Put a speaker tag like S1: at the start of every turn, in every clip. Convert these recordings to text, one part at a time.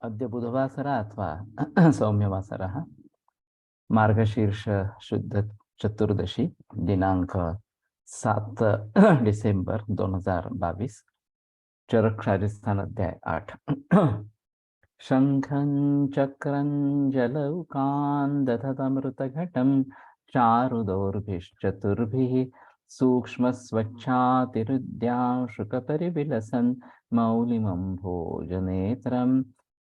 S1: अद्य बुधवासरः अथवा सौम्यवासरः मार्गशीर्ष शुद्ध चतुर्दशी दिनांक 7 डिसेंबर 2022 चरक राजस्थान अध्याय 8 शंखं चक्रं जलौकान् दधतमृतघटं चारुदौर्भिश्चतुर्भिः सूक्ष्मस्वच्छातिरुद्यां शुकपरिविलसन् मौलिमं भोजनेत्रं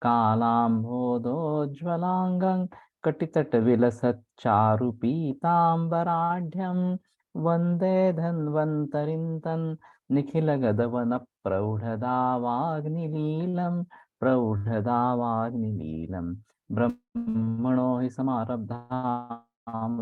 S1: कालाम्भोदोज्ज्वलाङ्गं कटितटविलसच्चारुपीताम्बराढ्यं वन्दे धन्वन्तरिं तन् निखिलगदवनप्रौढदावाग्निलीलम् प्रौढदावाग्निलीलं ब्रह्मणो हि समारब्धाम्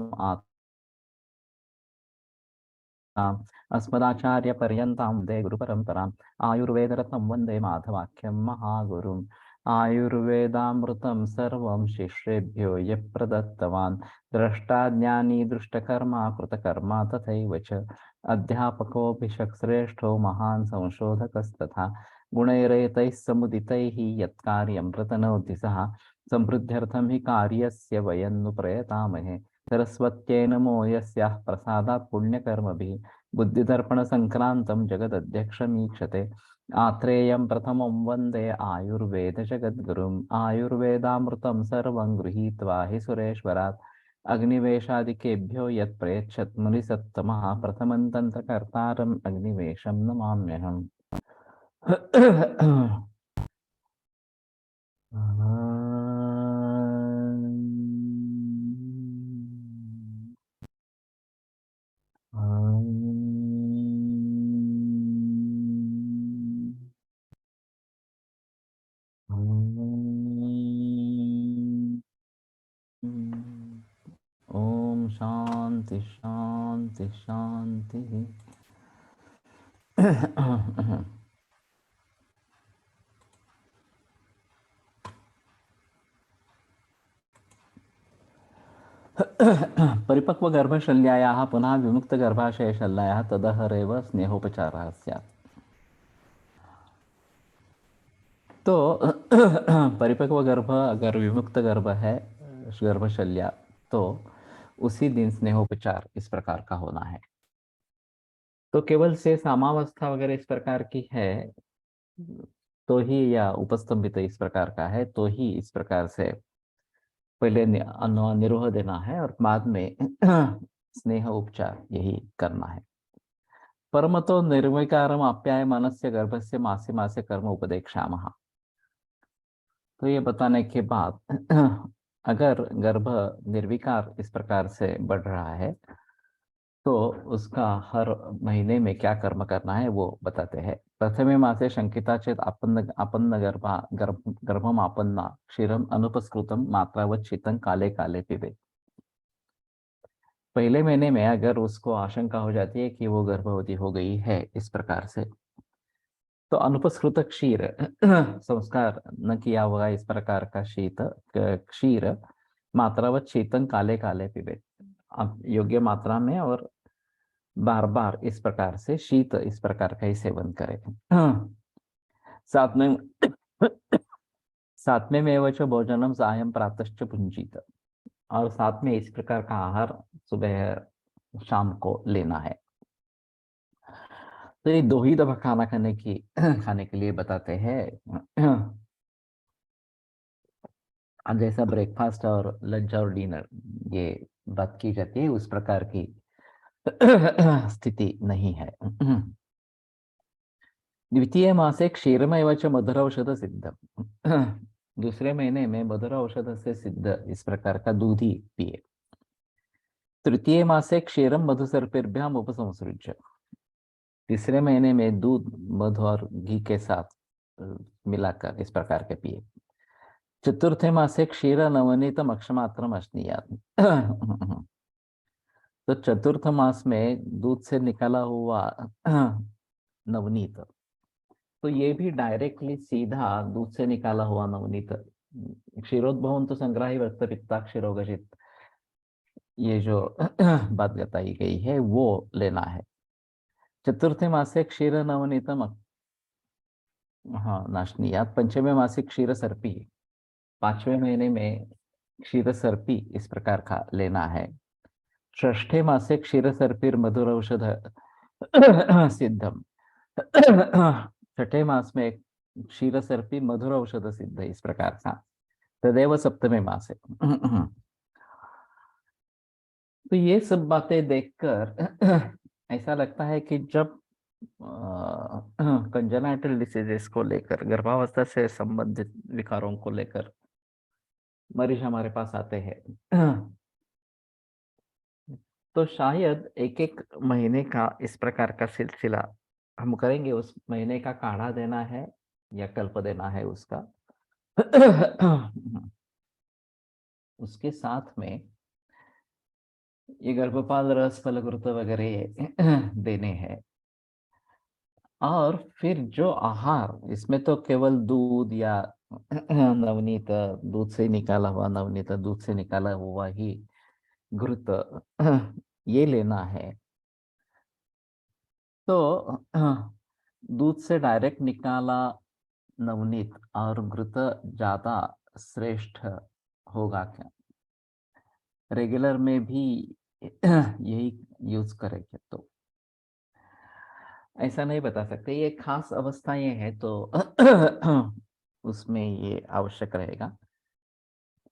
S1: अस्मदाचार्यपर्यन्तां वन्दे गुरुपरम्पराम् आयुर्वेदरत्नं वन्दे माधवाख्यं महागुरुम् आयुर्वेदामृतं सर्वं शिष्येभ्यो यः प्रदत्तवान् द्रष्टा ज्ञानी दृष्टकर्मा कृतकर्मा तथैव च अध्यापकोऽभिषक्श्रेष्ठो महान् संशोधकस्तथा गुणैरेतैः समुदितैः यत्कार्यं प्रतनोति सः समृद्ध्यर्थं हि कार्यस्य वयं नु प्रयतामहे सरस्वत्यै नमो यस्याः प्रसादात् पुण्यकर्मभिः बुद्धिदर्पणसङ्क्रान्तं जगदध्यक्षमीक्षते आत्रेयं प्रथमं वन्दे आयुर्वेदजगद्गुरुम् आयुर्वेदामृतं सर्वं गृहीत्वा हि सुरेश्वरात् अग्निवेशादिकेभ्यो यत् प्रयच्छत् मुनिसत्तमः प्रथमं तन्त्रकर्तारम् अग्निवेशं नमाम्यहम् ओम शांति शांति शांति। परिपक्व गर्भशल्यायाः पुनः विमुक्त गर्भाशयशल्यायाः तदहरेव स्नेहोपचारः स्यात्। तो परिपक्व गर्भ अगर विमुक्त गर्भ है गर्भशल्या तो उसी दिन स्नेहोपचार इस प्रकार का होना है। तो केवल से सामावस्था वगैरह इस प्रकार की है तो ही, या उपस्तंभित इस प्रकार का है तो ही इस प्रकार से पहले निरोह देना है और बाद में स्नेह उपचार यही करना है। परमतो निर्विकारम आप्याय मनस्य गर्भस्य मासे मासे कर्म उपदेक्षामः। तो ये बताने के बाद अगर गर्भ निर्विकार इस प्रकार से बढ़ रहा है तो उसका हर महीने में क्या कर्म करना है वो बताते हैं। प्रथमे मासे शंकिता चेत आपन्न गर्भम आपन्ना क्षीरम अनुपस्कृतम मात्रावत शीतम काले काले पिबे। पहले महीने में अगर उसको आशंका हो जाती है कि वो गर्भवती हो गई है इस प्रकार से, तो अनुपस्कृत क्षीर संस्कार न किया हुआ इस प्रकार का क्षीर मात्रावत शीतन काले काले पिबे, आप योग्य मात्रा में और बार बार इस प्रकार से शीत इस प्रकार का ही सेवन करें। सातवें में वच भोजनम सायं प्रातश्च भुंजीत, और साथ में इस प्रकार का आहार सुबह शाम को लेना है। तो ये दो ही दफा खाने के लिए बताते हैं। जैसा ब्रेकफास्ट और लंच और डिनर ये बात की जाती है उस प्रकार की स्थिति नहीं है। द्वितीय मासे क्षीरमेव च मधुर औषध सिद्ध। दूसरे महीने में मधुर औषध से सिद्ध इस प्रकार का दूध ही पिए। तृतीय मासे क्षीरम मधुसर्पिभ्याम उपसंसृज्य, तीसरे महीने में दूध मधु और घी के साथ मिलाकर इस प्रकार के पिए। चतुर्थे मासे क्षीर नवनीतम अक्षमात्रम अश्नीयात्। तो चतुर्थ मास में दूध से निकाला हुआ नवनीत, तो ये भी डायरेक्टली सीधा दूध से निकाला हुआ नवनीत, क्षीरोद्भवन तो संग्राही वक्त पित्ताक्षरोगजित, ये जो बात बताई गई है वो लेना है। चतुर्थे मासे क्षीर नवनीतम हाँ नाशनीयात। पंचमे मासे क्षीर सर्पी, 5वें महीने में क्षीरसर्पी इस प्रकार का लेना है। षष्ठे मासे क्षीरसर्पीर मधुर औषध सिद्धम। छठे मास में क्षीरसर्पी मधुर औषध सिद्ध इस प्रकार का। तदेव सप्तमे मासे। तो ये सब बातें देखकर ऐसा लगता है कि जब कंजेनाइटल डिसीजेस को लेकर, गर्भावस्था से संबंधित विकारों को लेकर मरीज हमारे पास आते हैं, तो शायद एक एक महीने का इस प्रकार का सिलसिला हम करेंगे। उस महीने का काढ़ा देना है या कल्प देना है उसका। उसके साथ में ये गर्भपाल रस, फलघृत वगैरह देने हैं। और फिर जो आहार, इसमें तो केवल दूध या नवनीत, दूध से निकाला हुआ नवनीत, दूध से निकाला हुआ ही घृत ये लेना है। तो दूध से डायरेक्ट निकाला नवनीत और घृत ज्यादा श्रेष्ठ होगा क्या? रेगुलर में भी यही यूज करेंगे तो ऐसा नहीं बता सकते। ये खास अवस्थाएं हैं तो उसमें ये आवश्यक रहेगा।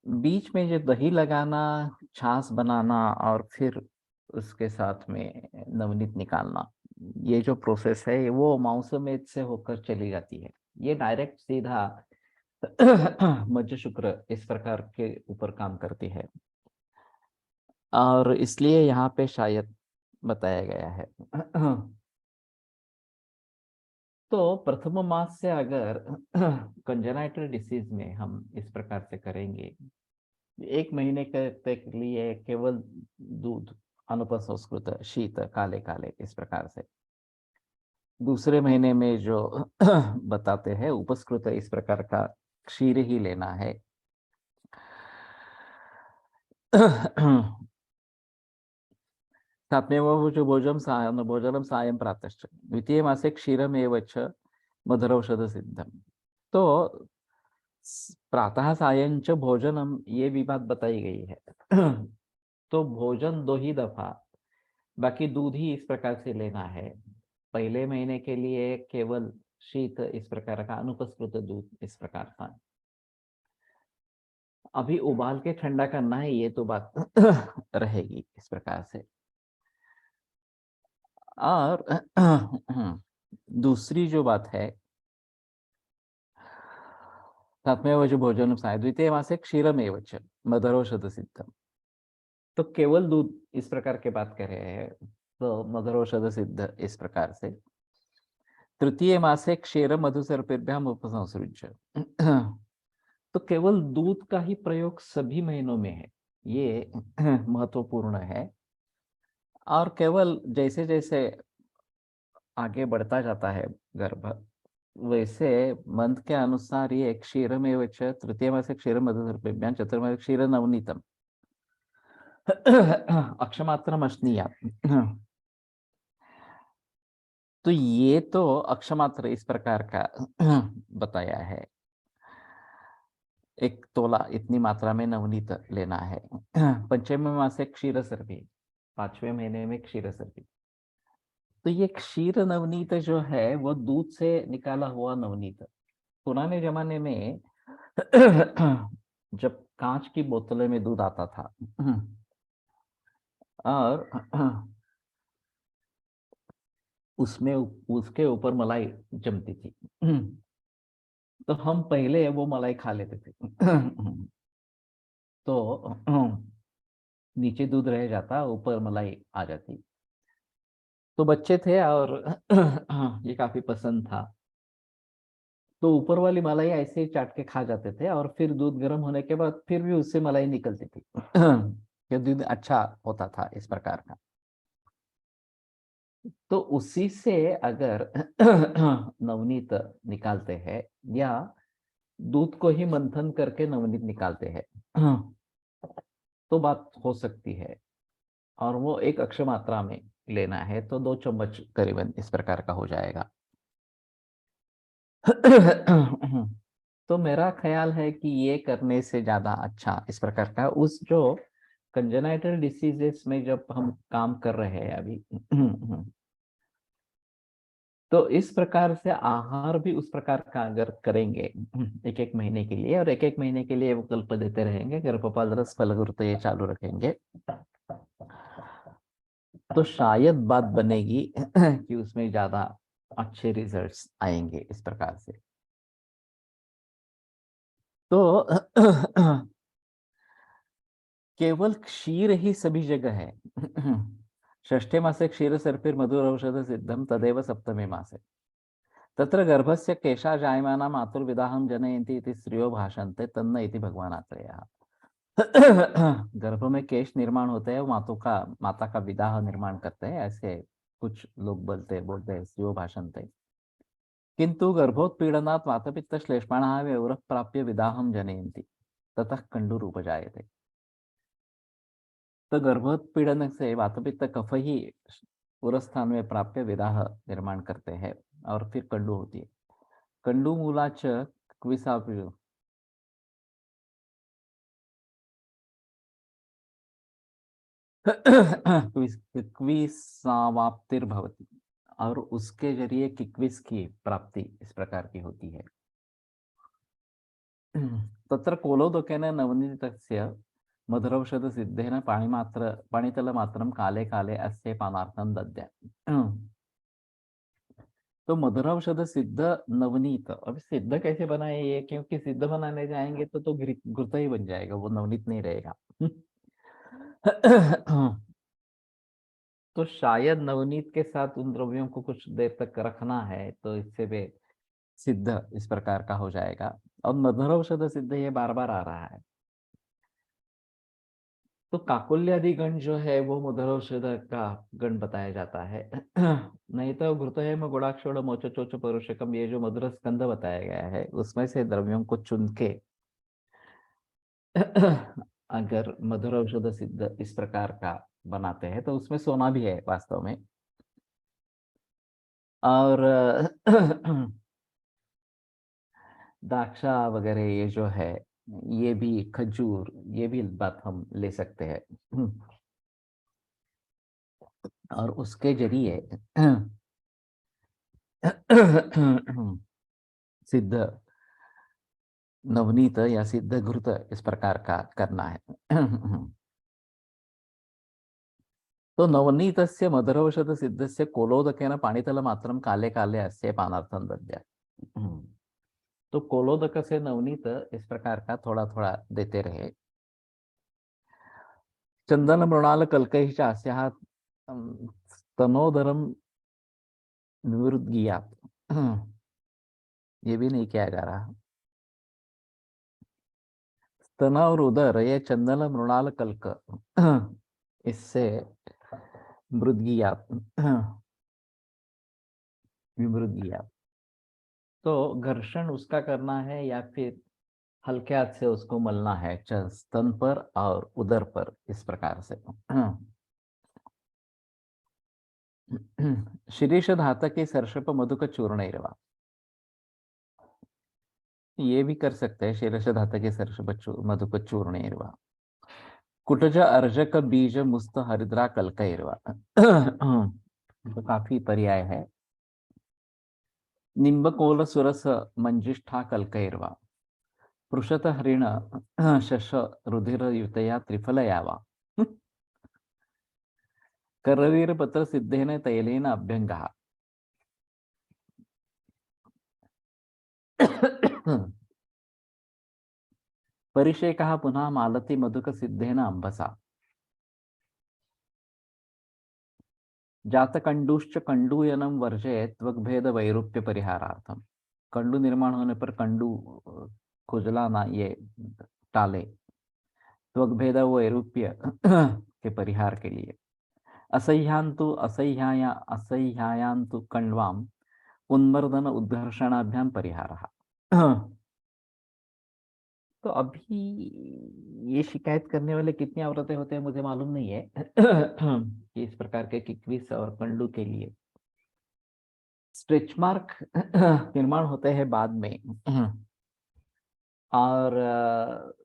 S1: बीच में जो दही लगाना, छाछ बनाना और फिर उसके साथ में नवनीत निकालना, ये जो प्रोसेस है वो मांसमेद से होकर चली जाती है। ये डायरेक्ट सीधा मज्ज शुक्र इस प्रकार के ऊपर काम करती है, और इसलिए यहाँ पे शायद बताया गया है। तो प्रथम मास से अगर कंजेनाइटल डिसीज में हम इस प्रकार से करेंगे, एक महीने के तक लिए केवल दूध, अनुपसंस्कृत, शीत, काले काले इस प्रकार से। दूसरे महीने में जो बताते हैं उपस्कृत इस प्रकार का क्षीर ही लेना है। साथ में वो जो भोजनम सायं प्रातश्च द्वितीय मासे क्षीरमेव च मधुरौषध सिद्धम। तो प्रातः सायं च भोजनम, ये भी बात बताई गई है। तो भोजन 2 ही दफा, बाकी दूध ही इस प्रकार से लेना है। पहले महीने के लिए केवल शीत इस प्रकार का, अनुपस्कृत दूध इस प्रकार का। अभी उबाल के ठंडा करना है, ये तो बात रहेगी इस प्रकार से। और दूसरी जो बात है, तत्मेव जो भोजन द्वितीय मासे क्षीरमेव च मधुरौषध सिद्धम। तो केवल दूध इस प्रकार के बात कर रहे हैं, तो मधुरौषध सिद्ध इस प्रकार से। तृतीय मासे क्षीर मधुसर्पेभ्याम उपसंसृज्य। तो केवल दूध का ही प्रयोग सभी महीनों में है, ये महत्वपूर्ण है। और केवल जैसे जैसे आगे बढ़ता जाता है गर्भ, वैसे मंथ के अनुसार ये क्षीरमेव च, तृतीय मासे क्षीर मधुसर्पेभ्याम, चतुर्मासे क्षीर नवनीतम, अक्षमात्रम अश्नीया। तो ये तो अक्षमात्र इस प्रकार का बताया है। 1 तोला इतनी मात्रा में नवनीत लेना है। पंचम मासे क्षीर सर्पी, 5वें महीने में क्षीर सर्पी। तो ये क्षीर नवनीत जो है वो दूध से निकाला हुआ नवनीत। पुराने जमाने में जब कांच की बोतलें में दूध आता था और उसमें उसके ऊपर मलाई जमती थी, तो हम पहले वो मलाई खा लेते थे। तो नीचे दूध रह जाता, ऊपर मलाई आ जाती। तो बच्चे थे और ये काफी पसंद था, तो ऊपर वाली मलाई ऐसे ही चाट के खा जाते थे, और फिर दूध गर्म होने के बाद फिर भी उससे मलाई निकलती थी। ये दूध अच्छा होता था इस प्रकार का। तो उसी से अगर नवनीत निकालते हैं, या दूध को ही मंथन करके नवनीत निकालते हैं, तो बात हो सकती है। और वो 1 अक्ष मात्रा में लेना है, तो 2 चम्मच करीबन इस प्रकार का हो जाएगा। तो मेरा ख्याल है कि ये करने से ज्यादा अच्छा इस प्रकार का उस जो कंजेनाइटल डिसीजेस में जब हम काम कर रहे हैं अभी तो इस प्रकार से आहार भी उस प्रकार का अगर करेंगे एक एक महीने के लिए और एक एक महीने के लिए विकल्प देते रहेंगे, गर्भपाल रस फलगुरुत ये चालू रखेंगे, तो शायद बात बनेगी कि उसमें ज्यादा अच्छे रिजल्ट्स आएंगे इस प्रकार से। तो केवल क्षीर ही सभी जगह है। षष्ठे मासे क्षीर सर्पिर मधुर औषध सिद्धम तदेव सप्तमे मासे तत्र गर्भस्य केशा जायमाना मातुर्विदाहं जनयन्ति इति स्त्रियो भाषन्ते तन्न इति भगवानात्रयः। गर्भ में केश निर्माण होते हैं, माता का विदाह निर्माण करते हैं, ऐसे कुछ लोग बोलते हैं स्त्रियो भाषन्ते। किंतु गर्भोत्पीड़नात् वातपित्त श्लेष्माणः व्यवरः प्राप्य विदाहं जनयन्ति ततः कंडूरुपजायते। तो गर्भोत्पीड़न से वातपित्त कफ ही उरस्थान में प्राप्य विदाह निर्माण करते हैं और फिर कंडू होती है। कंडू मूलाच क्विसाप्रियो किक्विसावाप्तिर्भवति और उसके जरिए किक्विस की प्राप्ति इस प्रकार की होती है। तत्र कोलोदकेन नवनीतस्य मधुरौषध सिद्धेन पाणितलमात्रं काले काले अस्य पानार्थं दद्यात्। तो मधुरौषध सिद्ध नवनीत, अब सिद्ध कैसे बनाए ये, क्योंकि सिद्ध बनाने जाएंगे तो घृत ही बन जाएगा, वो नवनीत नहीं रहेगा। तो शायद नवनीत के साथ उन द्रव्यों को कुछ देर तक रखना है तो इससे वे सिद्ध इस प्रकार का हो जाएगा। और मधुरौषध सिद्ध ये बार बार आ रहा है, तो काकुल्यादि गण जो है वो मधुरौषध का गण बताया जाता है। नहीं तो घृतहेम गुड़ाक्षोड़ मोचो चोचो परुषकम, ये जो मधुर स्कंद बताया गया है उसमें से द्रव्यों को चुन के अगर मधुर औषध सिद्ध इस प्रकार का बनाते हैं तो उसमें सोना भी है वास्तव में। और द्राक्षा वगैरह ये जो है, ये भी खजूर, ये भी बात हम ले सकते हैं। और उसके जरिए सिद्ध नवनीत या सिद्ध घृत इस प्रकार का करना है। तो नवनीतस्य मधुरौषध सिद्धस्य कोलोदकेन पाणितलमात्रं काले काले अस्य पानार्थं दद्यात्। तो कोलोदक से नवनीत इस प्रकार का थोड़ा थोड़ा देते रहे। चंदन मृणाल कल्कैः च अस्याः स्तनोदरं विवृद्धियात्। ये भी नहीं किया जा रहा। स्तन और उदर ये चंदन मृणाल कल्क इससे मृद्गियात विमृद्गियात। तो घर्षण उसका करना है या फिर हल्के हाथ से उसको मलना है स्तन पर और उदर पर इस प्रकार से। शिरीष धातके सर्षप मधुक चूर्ण, ये भी कर सकते हैं शीर्ष धातके सर्षप मधुक चूर्ण। कुटज अर्जक बीज मुस्त हरिद्रा कल्कैर्वा। तो काफी पर्याय है। निम्बकोल सुरस मंजिष्ठा कल्कैर्वा पृषत हरिण शश रुधिर युतया त्रिफलया वा करवीर पत्र सिद्धेन तैलेन अभ्यंगः। परिषेकः पुनः मालति मधुक सिद्धेन अंबसा जातकंडुश्च कंडूयनम वर्जयेत् त्वग्भेद वैरूप्य परिहारार्थम। कंडू निर्माण होने पर कंडू खुजलाना ये टाले, त्वग्भेद वैरूप्य के परिहार के लिए। असह्यायांतु कंडवाम उन्मर्दन उद्घर्षणाभ्याम परिहारः। तो अभी ये शिकायत करने वाले कितनी औरतें होते हैं मुझे मालूम नहीं है कि इस प्रकार के किक्विस और कंडू के लिए स्ट्रेच मार्क निर्माण होते हैं बाद में। और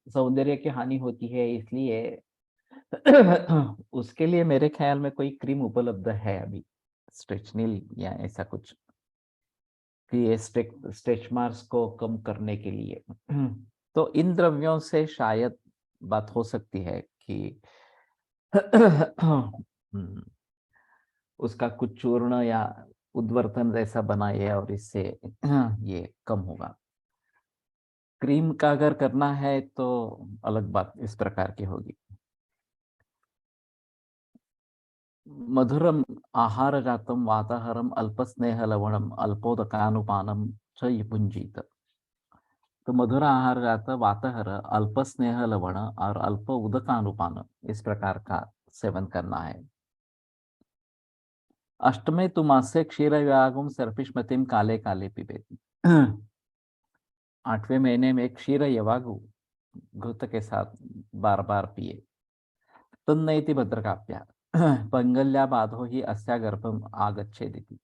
S1: सौंदर्य की हानि होती है, इसलिए उसके लिए मेरे ख्याल में कोई क्रीम उपलब्ध है अभी, स्ट्रेचनिल या ऐसा कुछ, कि ये स्ट्रेच मार्क्स को कम करने के लिए। तो इन द्रव्यों से शायद बात हो सकती है कि उसका कुछ चूर्ण या उद्वर्तन जैसा बनाए और इससे ये कम होगा। क्रीम का अगर करना है तो अलग बात इस प्रकार की होगी। मधुरम आहार जातम वाताहरम अल्पस्नेह लवणम अल्पोदकानुपानम च युपुंजीत। तो मधुर आहार जाता वाताहर अल्पस्नेह लवण और अल्प उदकानुपान, इस प्रकार का सेवन करना है। अष्टमे तुमासे क्षीर व्यागम सर्पिष्मतिम काले काले पिबेत। 8वें महीने में क्षीर यवागु घृत के साथ बार बार पिए। तन्नैति भद्रकाप्या पैंगल्या बाधो ही अस्या गर्भम आगच्छेदिति।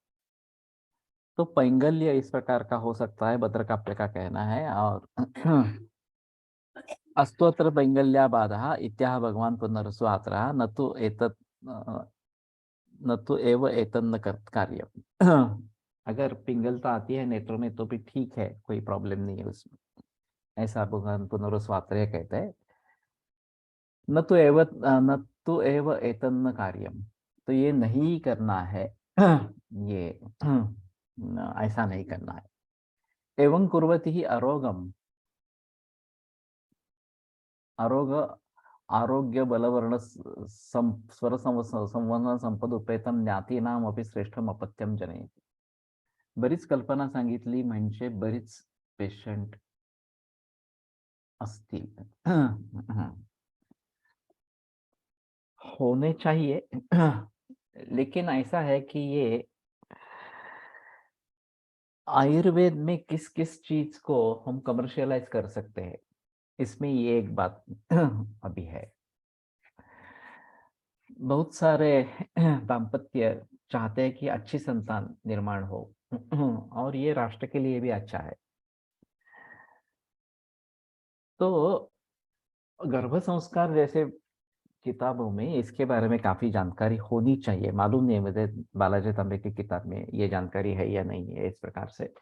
S1: तो पैंगल्य इस प्रकार का हो सकता है, भद्रकाप्य का कहना है। और अस्तोत्र पैंगल्या बाधा इत्याह भगवान पुनरसु आतरा न तो एतत् न तो एव एतन्न कार्य। अगर पिंगलता आती है नेत्रों में तो भी ठीक है, कोई प्रॉब्लम नहीं है उसमें, ऐसा भगवान पुनरसु आत्रेय कहते हैं। न तो एव एतन्न कार्यम, तो ये नहीं करना है, ये ऐसा नहीं करना है। एवं कुर्वति ही अरोगम, आरोग आरोग्य बलवर्ण स्वर संवहन संपद उपेतम ज्ञाती नाम अपि श्रेष्ठम अपत्यम जनयति। बरीच कल्पना सांगितली, म्हणजे बरीच पेशंट असतील, होने चाहिए। लेकिन ऐसा है कि ये आयुर्वेद में किस किस चीज को हम कमर्शियलाइज कर सकते हैं, इसमें ये एक बात अभी है। बहुत सारे दाम्पत्य चाहते हैं कि अच्छी संतान निर्माण हो, और ये राष्ट्र के लिए भी अच्छा है। तो गर्भ संस्कार जैसे किताबों में इसके बारे में काफी जानकारी होनी चाहिए। मालूम नहीं मुझे बालाजी तांबे की किताब में ये जानकारी है या नहीं है इस प्रकार से,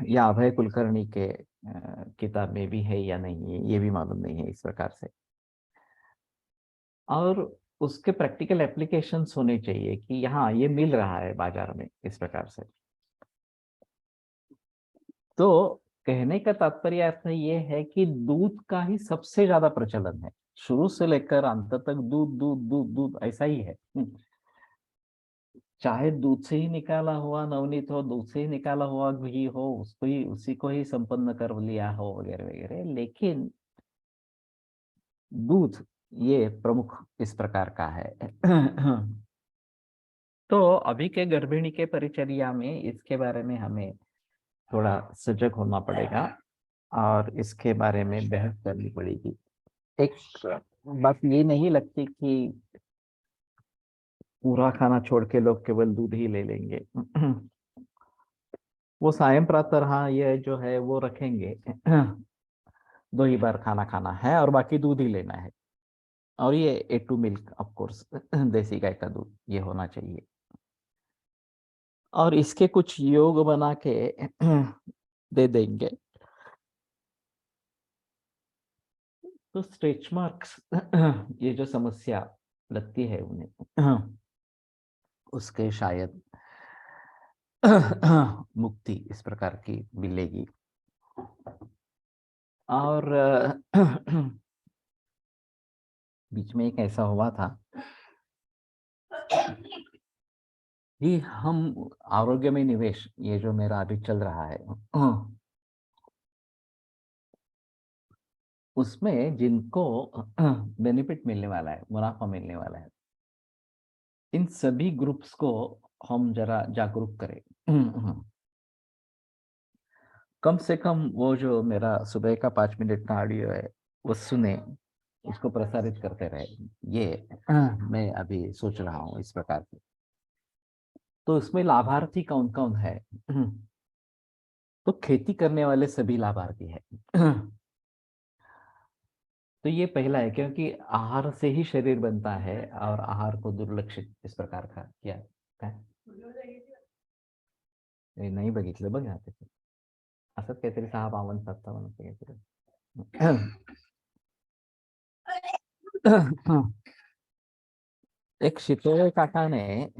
S1: या अभय कुलकर्णी के किताब में भी है या नहीं है, ये भी मालूम नहीं है इस प्रकार से। और उसके प्रैक्टिकल एप्लीकेशंस होने चाहिए कि यहाँ ये मिल रहा है बाजार में इस प्रकार से। तो कहने का तात्पर्य अर्थ ये है कि दूध का ही सबसे ज्यादा प्रचलन है, शुरू से लेकर अंत तक दूध दूध दूध दूध ऐसा ही है। चाहे दूध से ही निकाला हुआ नवनीत हो, दूध से ही निकाला हुआ घी हो, उसको ही उसी को ही संपन्न कर लिया हो वगैरह वगैरह, लेकिन दूध ये प्रमुख इस प्रकार का है। तो अभी के गर्भिणी के परिचर्या में इसके बारे में हमें थोड़ा सजग होना पड़ेगा और इसके बारे में बहस करनी पड़ेगी। एक बात ये नहीं लगती कि पूरा खाना छोड़ के लोग केवल दूध ही ले लेंगे। वो सायं प्रातः हाँ ये जो है वो रखेंगे, 2 ही बार खाना खाना है और बाकी दूध ही लेना है। और ये A2 मिल्क ऑफ कोर्स, देसी गाय का दूध ये होना चाहिए। और इसके कुछ योग बना के दे देंगे। तो स्ट्रेच मार्क्स ये जो समस्या लगती है उन्हें, उसके शायद मुक्ति इस प्रकार की मिलेगी। और बीच में एक ऐसा हुआ था कि हम आरोग्य में निवेश, ये जो मेरा अभी चल रहा है, उसमें जिनको बेनिफिट मिलने वाला है, मुनाफा मिलने वाला है, इन सभी ग्रुप्स को हम जरा जागरूक करें। कम से कम वो जो मेरा सुबह का 5 मिनट का ऑडियो है वो सुने, उसको प्रसारित करते रहे, ये मैं अभी सोच रहा हूँ इस प्रकार से। तो इसमें लाभार्थी कौन कौन है? तो खेती करने वाले सभी लाभार्थी है। तो ये पहला है, क्योंकि आहार से ही शरीर बनता है और आहार को दुर्लक्षित इस प्रकार का किया काय हे नाही बघितलं बघ आता ते. असंच काहीतरी 65257 असं काहीतरी. एक शितोळे काका ने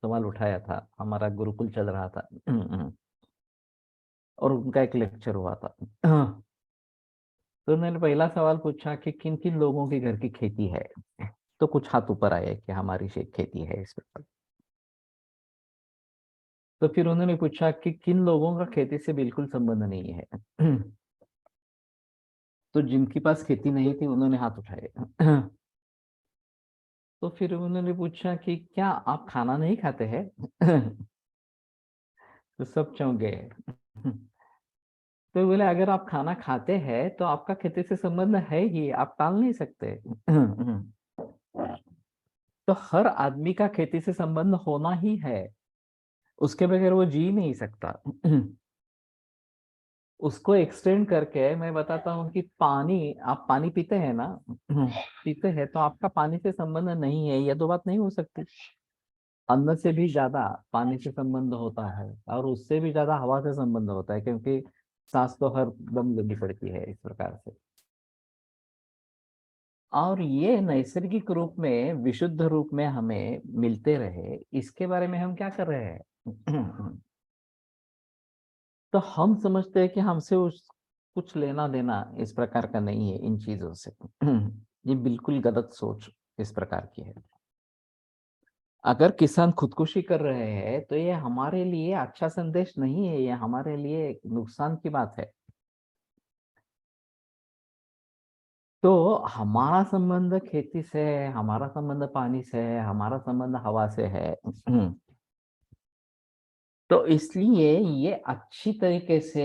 S1: सवाल उठाया था, हमारा गुरुकुल चल रहा था और उनका एक लेक्चर हुआ था। तो उन्होंने पहला सवाल पूछा कि किन किन लोगों के घर की खेती है, तो कुछ हाथ ऊपर आए कि हमारी खेती है इस पर। तो फिर उन्होंने पूछा कि किन लोगों का खेती से बिल्कुल संबंध नहीं है। तो जिनके पास खेती नहीं थी उन्होंने हाथ उठाए। तो फिर उन्होंने पूछा कि क्या आप खाना नहीं खाते हैं? तो सब चौंक गए। तो बोले अगर आप खाना खाते हैं तो आपका खेती से संबंध है ही, आप टाल नहीं सकते। तो हर आदमी का खेती से संबंध होना ही है, उसके बगैर वो जी नहीं सकता। उसको एक्सटेंड करके मैं बताता हूँ कि पानी, आप पानी पीते हैं ना, पीते हैं तो आपका पानी से संबंध नहीं है, ये तो बात नहीं हो सकती। अन्न से भी ज्यादा पानी से संबंध होता है और उससे भी ज्यादा हवा से संबंध होता है, क्योंकि सांस तो हर दम लेनी पड़ती है इस प्रकार से। और ये नैसर्गिक रूप में, विशुद्ध रूप में हमें मिलते रहे, इसके बारे में हम क्या कर रहे हैं? तो हम समझते हैं कि हमसे उस कुछ लेना देना इस प्रकार का नहीं है इन चीजों से। ये बिल्कुल गलत सोच इस प्रकार की है। अगर किसान खुदकुशी कर रहे हैं तो ये हमारे लिए अच्छा संदेश नहीं है, ये हमारे लिए एक नुकसान की बात है। तो हमारा संबंध खेती से है, हमारा संबंध पानी से है, हमारा संबंध हवा से है। तो इसलिए ये अच्छी तरीके से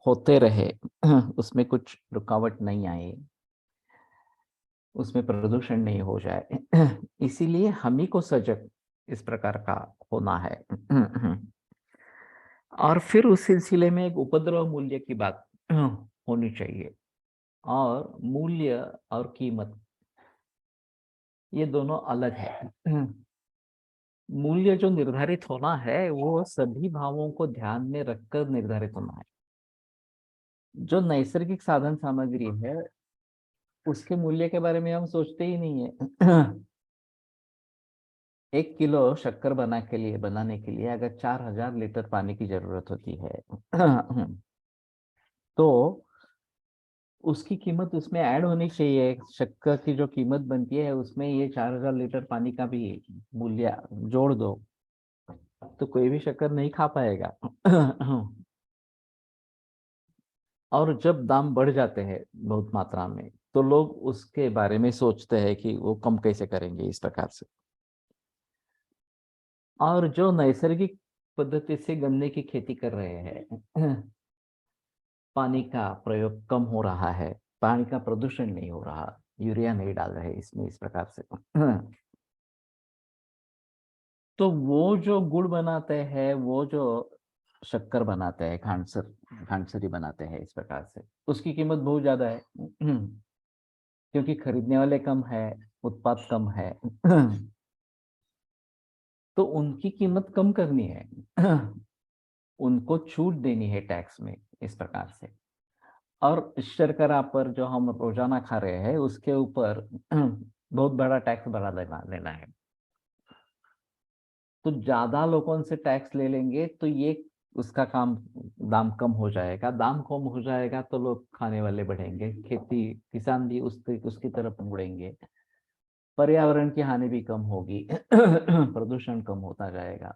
S1: होते रहे, उसमें कुछ रुकावट नहीं आए, उसमें प्रदूषण नहीं हो जाए। इसीलिए हम ही को सजग इस प्रकार का होना है। और फिर उस सिलसिले में एक उपद्रव मूल्य की बात होनी चाहिए। और मूल्य और कीमत ये दोनों अलग है। मूल्य जो निर्धारित होना है वो सभी भावों को ध्यान में रखकर निर्धारित होना है। जो नैसर्गिक साधन सामग्री है उसके मूल्य के बारे में हम सोचते ही नहीं है। 1 किलो शक्कर बनाने के लिए अगर 4000 लीटर पानी की जरूरत होती है, तो उसकी कीमत उसमें ऐड होनी चाहिए। शक्कर की जो कीमत बनती है उसमें ये 4000 लीटर पानी का भी मूल्य जोड़ दो, तो कोई भी शक्कर नहीं खा पाएगा। और जब दाम बढ़ जाते हैं बहुत मात्रा में, तो लोग उसके बारे में सोचते हैं कि वो कम कैसे करेंगे इस प्रकार से। और जो नैसर्गिक पद्धति से गन्ने की खेती कर रहे हैं, पानी का प्रयोग कम हो रहा है, पानी का प्रदूषण नहीं हो रहा, यूरिया नहीं डाल रहे इसमें इस प्रकार से। तो वो जो गुड़ बनाते हैं, वो जो शक्कर बनाते हैं, खांडसरी बनाते हैं इस प्रकार से, उसकी कीमत बहुत ज्यादा है। क्योंकि खरीदने वाले कम है, उत्पाद कम है। तो उनकी कीमत कम करनी है। उनको छूट देनी है टैक्स में इस प्रकार से। और शर्करा पर जो हम रोजाना खा रहे हैं उसके ऊपर बहुत बड़ा टैक्स बढ़ा लेना लेना है। तो ज्यादा लोगों से टैक्स ले लेंगे तो ये उसका काम, दाम कम हो जाएगा, दाम कम हो जाएगा तो लोग खाने वाले बढ़ेंगे, खेती किसान भी उसकी तरफ मुड़ेंगे, पर्यावरण की हानि भी कम होगी। प्रदूषण कम होता जाएगा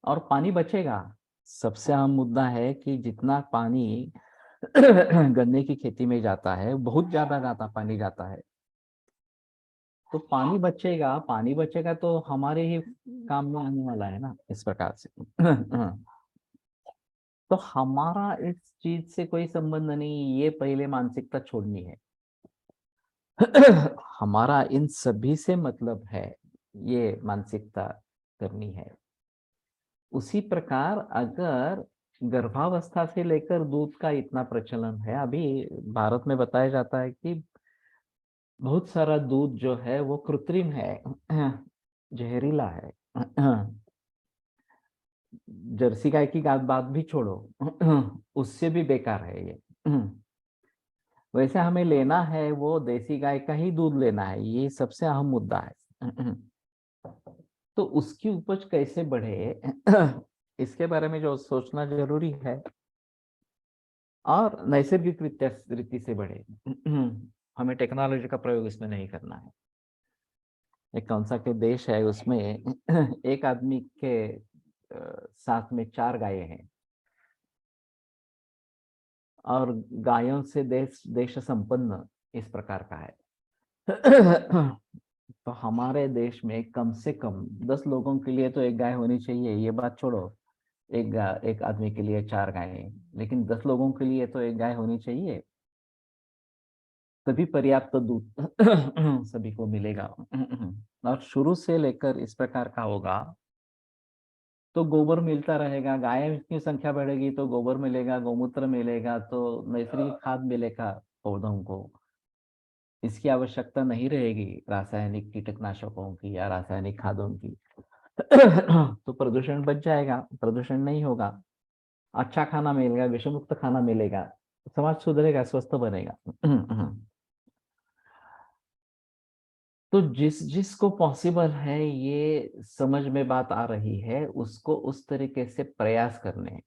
S1: और पानी बचेगा। सबसे अहम मुद्दा है कि जितना पानी गन्ने की खेती में जाता है, बहुत ज्यादा जाता पानी जाता है, तो पानी बचेगा, पानी बचेगा तो हमारे ही काम में आने वाला है ना इस प्रकार से। तो हमारा इस चीज से कोई संबंध नहीं, ये पहले मानसिकता छोड़नी है। हमारा इन सभी से मतलब है, ये मानसिकता करनी है। उसी प्रकार अगर गर्भावस्था से लेकर दूध का इतना प्रचलन है, अभी भारत में बताया जाता है कि बहुत सारा दूध जो है वो कृत्रिम है, जहरीला है। जर्सी गाय की बात भी छोड़ो, उससे भी बेकार है ये। वैसे हमें लेना है वो देसी गाय का ही दूध लेना है, ये सबसे अहम मुद्दा है। तो उसकी उपज कैसे बढ़े, इसके बारे में जो सोचना जरूरी है, और नैसर्गिक रीति से बढ़े। हमें टेक्नोलॉजी का प्रयोग इसमें नहीं करना है। एक कौन सा के देश है उसमें एक आदमी के साथ में 4 गायें हैं, और गायों से देश देश संपन्न इस प्रकार का है। तो हमारे देश में कम से कम 10 लोगों के लिए तो एक गाय होनी चाहिए, ये बात छोड़ो एक आदमी के लिए 4 गायें, लेकिन 10 लोगों के लिए तो एक गाय होनी चाहिए, तभी पर्याप्त दूध सभी को मिलेगा। और शुरू से लेकर इस प्रकार का होगा तो गोबर मिलता रहेगा, गाय की संख्या बढ़ेगी तो गोबर मिलेगा, गौमूत्र मिलेगा, तो नैसर्गिक खाद मिलेगा पौधों को। इसकी आवश्यकता नहीं रहेगी रासायनिक कीटनाशकों की या रासायनिक खादों की। तो प्रदूषण बच जाएगा, प्रदूषण नहीं होगा, अच्छा खाना मिलेगा, विषमुक्त खाना मिलेगा, समाज सुधरेगा, स्वस्थ बनेगा। तो जिसको पॉसिबल है, ये समझ में बात आ रही है, उसको उस तरीके से प्रयास करने हैं।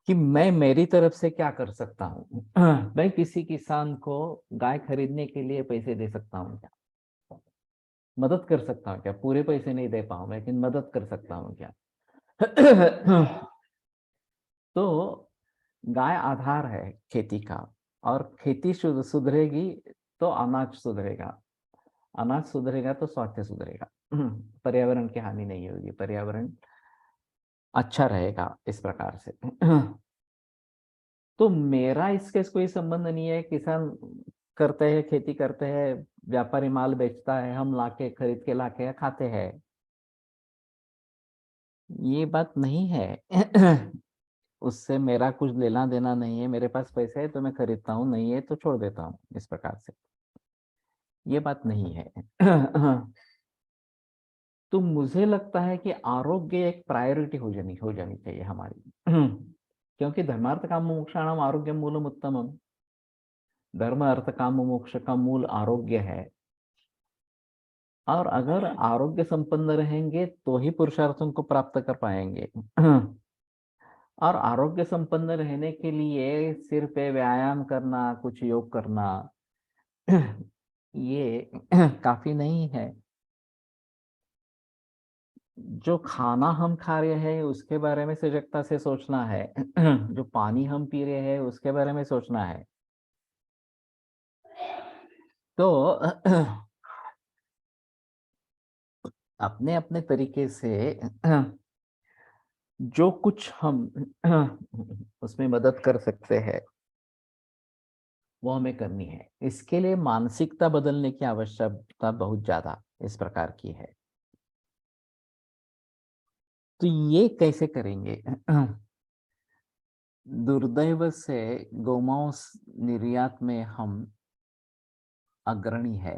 S1: कि मैं मेरी तरफ से क्या कर सकता हूँ। मैं किसी किसान को गाय खरीदने के लिए पैसे दे सकता हूँ क्या, मदद कर सकता हूँ क्या, पूरे पैसे नहीं दे पाऊँ लेकिन मदद कर सकता हूँ क्या। तो गाय आधार है खेती का, और खेती सुधरेगी तो अनाज सुधरेगा, अनाज सुधरेगा तो स्वास्थ्य सुधरेगा। पर्यावरण की हानि नहीं होगी, पर्यावरण अच्छा रहेगा इस प्रकार से। तो मेरा इसके कोई संबंध नहीं है, किसान करते हैं, खेती करते हैं, व्यापारी माल बेचता है, हम लाके खरीद के लाके खाते हैं, ये बात नहीं है। उससे मेरा कुछ लेना देना नहीं है, मेरे पास पैसे है तो मैं खरीदता हूँ, नहीं है तो छोड़ देता हूँ, इस प्रकार से ये बात नहीं है। तो मुझे लगता है कि आरोग्य एक प्रायोरिटी हो जानी चाहिए हमारी। क्योंकि धर्मार्थ काम मोक्षाणाम आरोग्य मूलम उत्तमम, धर्म अर्थ काम मोक्ष का मूल आरोग्य है, और अगर आरोग्य संपन्न रहेंगे तो ही पुरुषार्थों को प्राप्त कर पाएंगे। और आरोग्य संपन्न रहने के लिए सिर्फ व्यायाम करना, कुछ योग करना, ये काफी नहीं है। जो खाना हम खा रहे हैं उसके बारे में सजगता से सोचना है। जो पानी हम पी रहे हैं उसके बारे में सोचना है। तो अपने अपने तरीके से जो कुछ हम उसमें मदद कर सकते हैं वो हमें करनी है। इसके लिए मानसिकता बदलने की आवश्यकता बहुत ज्यादा इस प्रकार की है। तो ये कैसे करेंगे? दुर्दैव से गोमांस निर्यात में हम अग्रणी है।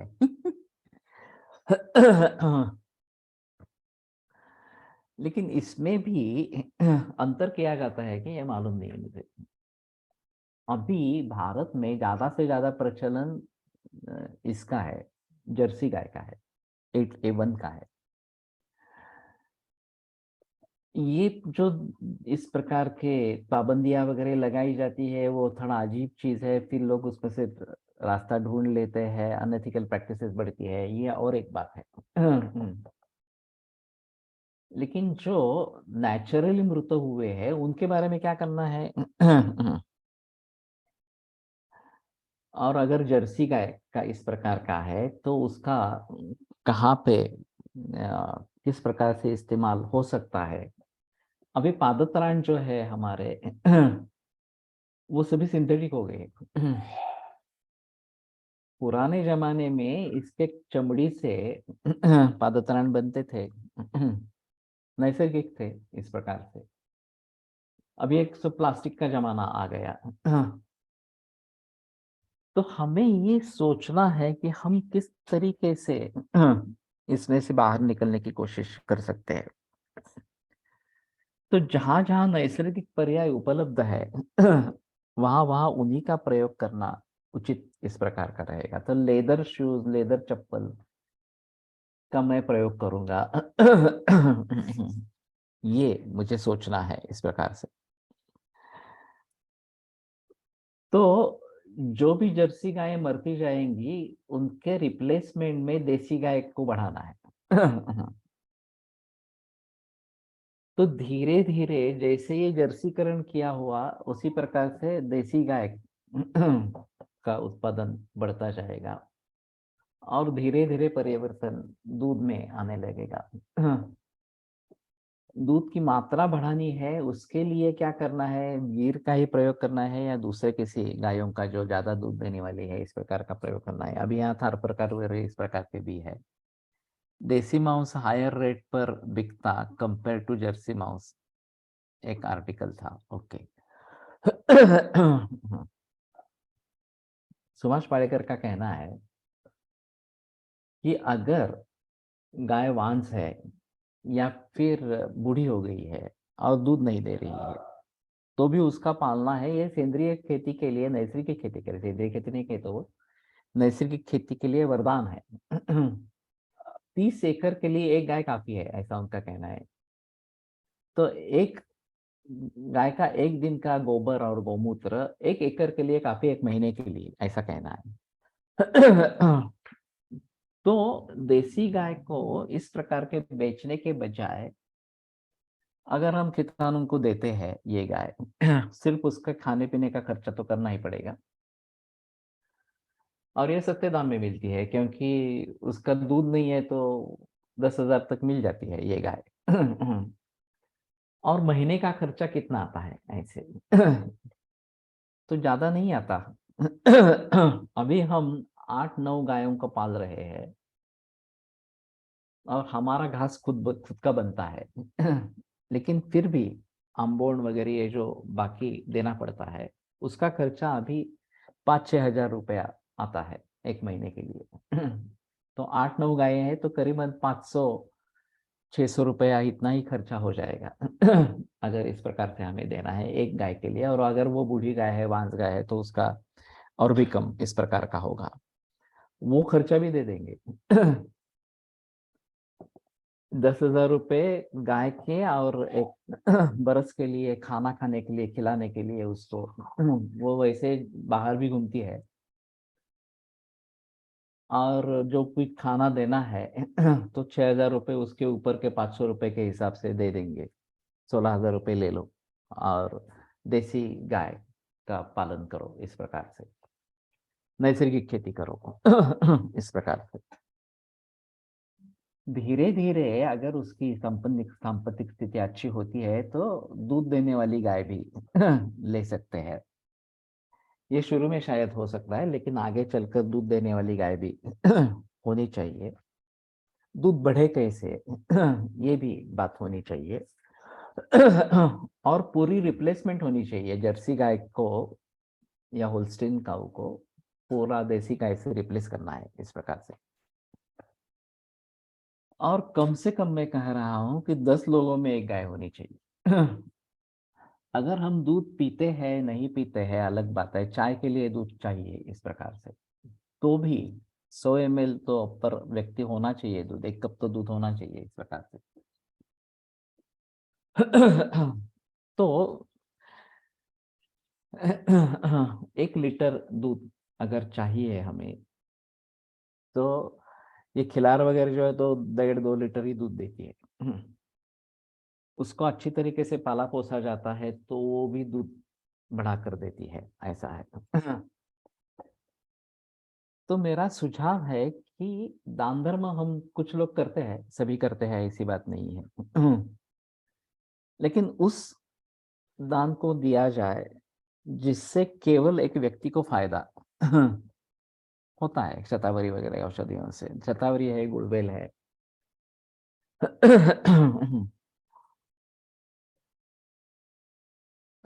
S1: लेकिन इसमें भी अंतर किया जाता है कि ये मालूम नहीं है मुझे। अभी भारत में ज्यादा से ज्यादा प्रचलन इसका है, जर्सी गाय का है, 8A1 का है। ये जो इस प्रकार के पाबंदियां वगैरह लगाई जाती है वो थोड़ा अजीब चीज है, फिर लोग उसमें से रास्ता ढूंढ लेते हैं, अनएथिकल प्रैक्टिसेस बढ़ती है, ये और एक बात है। लेकिन जो नेचुरली मृत हुए हैं उनके बारे में क्या करना है? और अगर जर्सी गाय का इस प्रकार का है तो उसका कहाँ पे किस प्रकार से इस्तेमाल हो सकता है? अभी पादत्राण जो है हमारे, वो सभी सिंथेटिक हो गए। पुराने जमाने में इसके चमड़ी से पादत्राण बनते थे, नैसर्गिक थे इस प्रकार से। अभी एक सो प्लास्टिक का जमाना आ गया। तो हमें ये सोचना है कि हम किस तरीके से इसमें से बाहर निकलने की कोशिश कर सकते हैं। तो जहां जहां नैसर्गिक पर्याय उपलब्ध है वहां वहां उन्हीं का प्रयोग करना उचित इस प्रकार का रहेगा। तो लेदर शूज, लेदर चप्पल का मैं प्रयोग करूंगा। ये मुझे सोचना है इस प्रकार से। तो जो भी जर्सी गायें मरती जाएंगी उनके रिप्लेसमेंट में देसी गाय को बढ़ाना है। तो धीरे धीरे जैसे ये जर्सीकरण किया हुआ उसी प्रकार से देसी गाय का उत्पादन बढ़ता जाएगा और धीरे धीरे परिवर्तन दूध में आने लगेगा। दूध की मात्रा बढ़ानी है, उसके लिए क्या करना है, गीर का ही प्रयोग करना है या दूसरे किसी गायों का जो ज्यादा दूध देने वाली है इस प्रकार का प्रयोग करना है। अभी यहाँ हर प्रकार इस प्रकार के भी है। देसी मांस हायर रेट पर बिकता कंपेयर टू जर्सी मांस, एक आर्टिकल था। ओके। सुभाष पालेकर का कहना है कि अगर गाय वांस है या फिर बूढ़ी हो गई है और दूध नहीं दे रही है तो भी उसका पालना है। ये सेंद्रीय खेती के लिए, नैसर्गिक खेती के लिए, सेंद्रीय खेती नहीं कहते वो, नैसर्गिक खेती के लिए वरदान है। 30 एकड़ के लिए एक गाय काफी है, ऐसा उनका कहना है। तो एक गाय का एक दिन का गोबर और गोमूत्र 1 एकड़ के लिए काफी, 1 महीने के लिए, ऐसा कहना है। तो देसी गाय को इस प्रकार के बेचने के बजाय अगर हम किसानों को देते हैं ये गाय, सिर्फ उसका खाने पीने का खर्चा तो करना ही पड़ेगा और ये सस्ते दाम में मिलती है क्योंकि उसका दूध नहीं है तो 10,000 तक मिल जाती है ये गाय। और महीने का खर्चा कितना आता है ऐसे? तो ज्यादा नहीं आता। अभी हम 8-9 गायों को पाल रहे हैं और हमारा घास खुद का बनता है। लेकिन फिर भी अम्बोन वगैरह ये जो बाकी देना पड़ता है उसका खर्चा अभी 5-6 हजार रुपया आता है 1 महीने के लिए। तो 8-9 गायें हैं तो करीबन 500-600 रुपया इतना ही खर्चा हो जाएगा। अगर इस प्रकार से हमें देना है एक गाय के लिए, और अगर वो बूढ़ी गाय है, वांस गाय है, तो उसका और भी कम इस प्रकार का होगा, वो खर्चा भी दे देंगे। 10,000 रुपये गाय के और एक बरस के लिए खाना खाने के लिए, खिलाने के लिए उसको। वो वैसे बाहर भी घूमती है और जो कुछ खाना देना है तो 6,000 रुपये उसके ऊपर के 500 रुपये के हिसाब से दे देंगे। 16,000 रुपये ले लो और देसी गाय का पालन करो इस प्रकार से, नैसर्गिक खेती करो। इस प्रकार से धीरे धीरे अगर उसकी सांपत्तिक स्थिति अच्छी होती है तो दूध देने वाली गाय भी ले सकते हैं। ये शुरू में शायद हो सकता है लेकिन आगे चलकर दूध देने वाली गाय भी होनी चाहिए। दूध बढ़े कैसे, ये भी बात होनी चाहिए। और पूरी रिप्लेसमेंट होनी चाहिए जर्सी गाय को या होल्स्टीन काऊ को, पूरा देसी गाय से रिप्लेस करना है इस प्रकार से। और कम से कम मैं कह रहा हूं कि 10 लोगों में एक गाय होनी चाहिए। अगर हम दूध पीते हैं नहीं पीते हैं अलग बात है, चाय के लिए दूध चाहिए इस प्रकार से, तो भी 100 ml तो पर व्यक्ति होना चाहिए, दूध 1 कप तो दूध होना चाहिए इस प्रकार से। तो 1 लीटर दूध अगर चाहिए हमें तो ये खिलार वगैरह जो है तो 1.5-2 लीटर ही दूध देती है। उसको अच्छी तरीके से पाला पोसा जाता है तो वो भी दूध बढ़ा कर देती है, ऐसा है। तो मेरा सुझाव है कि दान धर्म हम कुछ लोग करते हैं, सभी करते हैं, ऐसी बात नहीं है। लेकिन उस दान को दिया जाए जिससे केवल एक व्यक्ति को फायदा। होता है शतावरी वगैरह औषधियों से। शतावरी है, गुड़वेल है।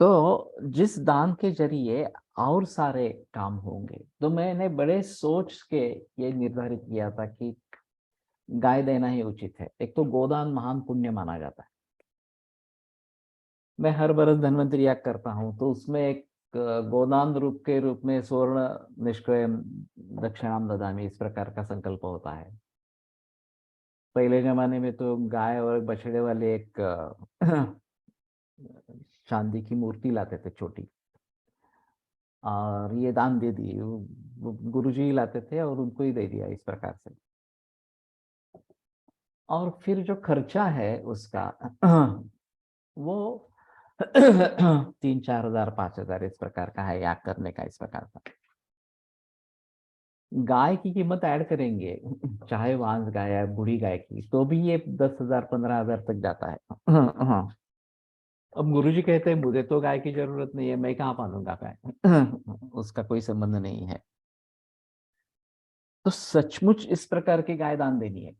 S1: तो जिस दान के जरिए और सारे काम होंगे, तो मैंने बड़े सोच के ये निर्धारित किया था कि गाय देना ही उचित है। एक तो गोदान महान पुण्य माना जाता है। मैं हर बरस धन्वंतरि याग करता हूँ, तो उसमें एक गोदान रूप के रूप में स्वर्ण निष्क्रियम दक्षिणाम ददामी, इस प्रकार का संकल्प होता है। पहले जमाने में तो गाय और बछड़े वाले एक चांदी की मूर्ति लाते थे छोटी, और ये दान दे दिए। गुरुजी ही लाते थे और उनको ही दे दिया इस प्रकार से। और फिर जो खर्चा है उसका वो 3-4 हजार 5 हजार इस प्रकार का है याग करने का, इस प्रकार का। गाय की कीमत ऐड करेंगे, चाहे वांस गाय है बूढ़ी गाय की, तो भी ये 10 हजार 15 हजार तक जाता है। हाँ। अब गुरुजी कहते हैं मुझे तो गाय की जरूरत नहीं है, मैं कहाँ पालूंगा गाय। उसका कोई संबंध नहीं है। तो सचमुच इस प्रकार की गाय दान देनी है।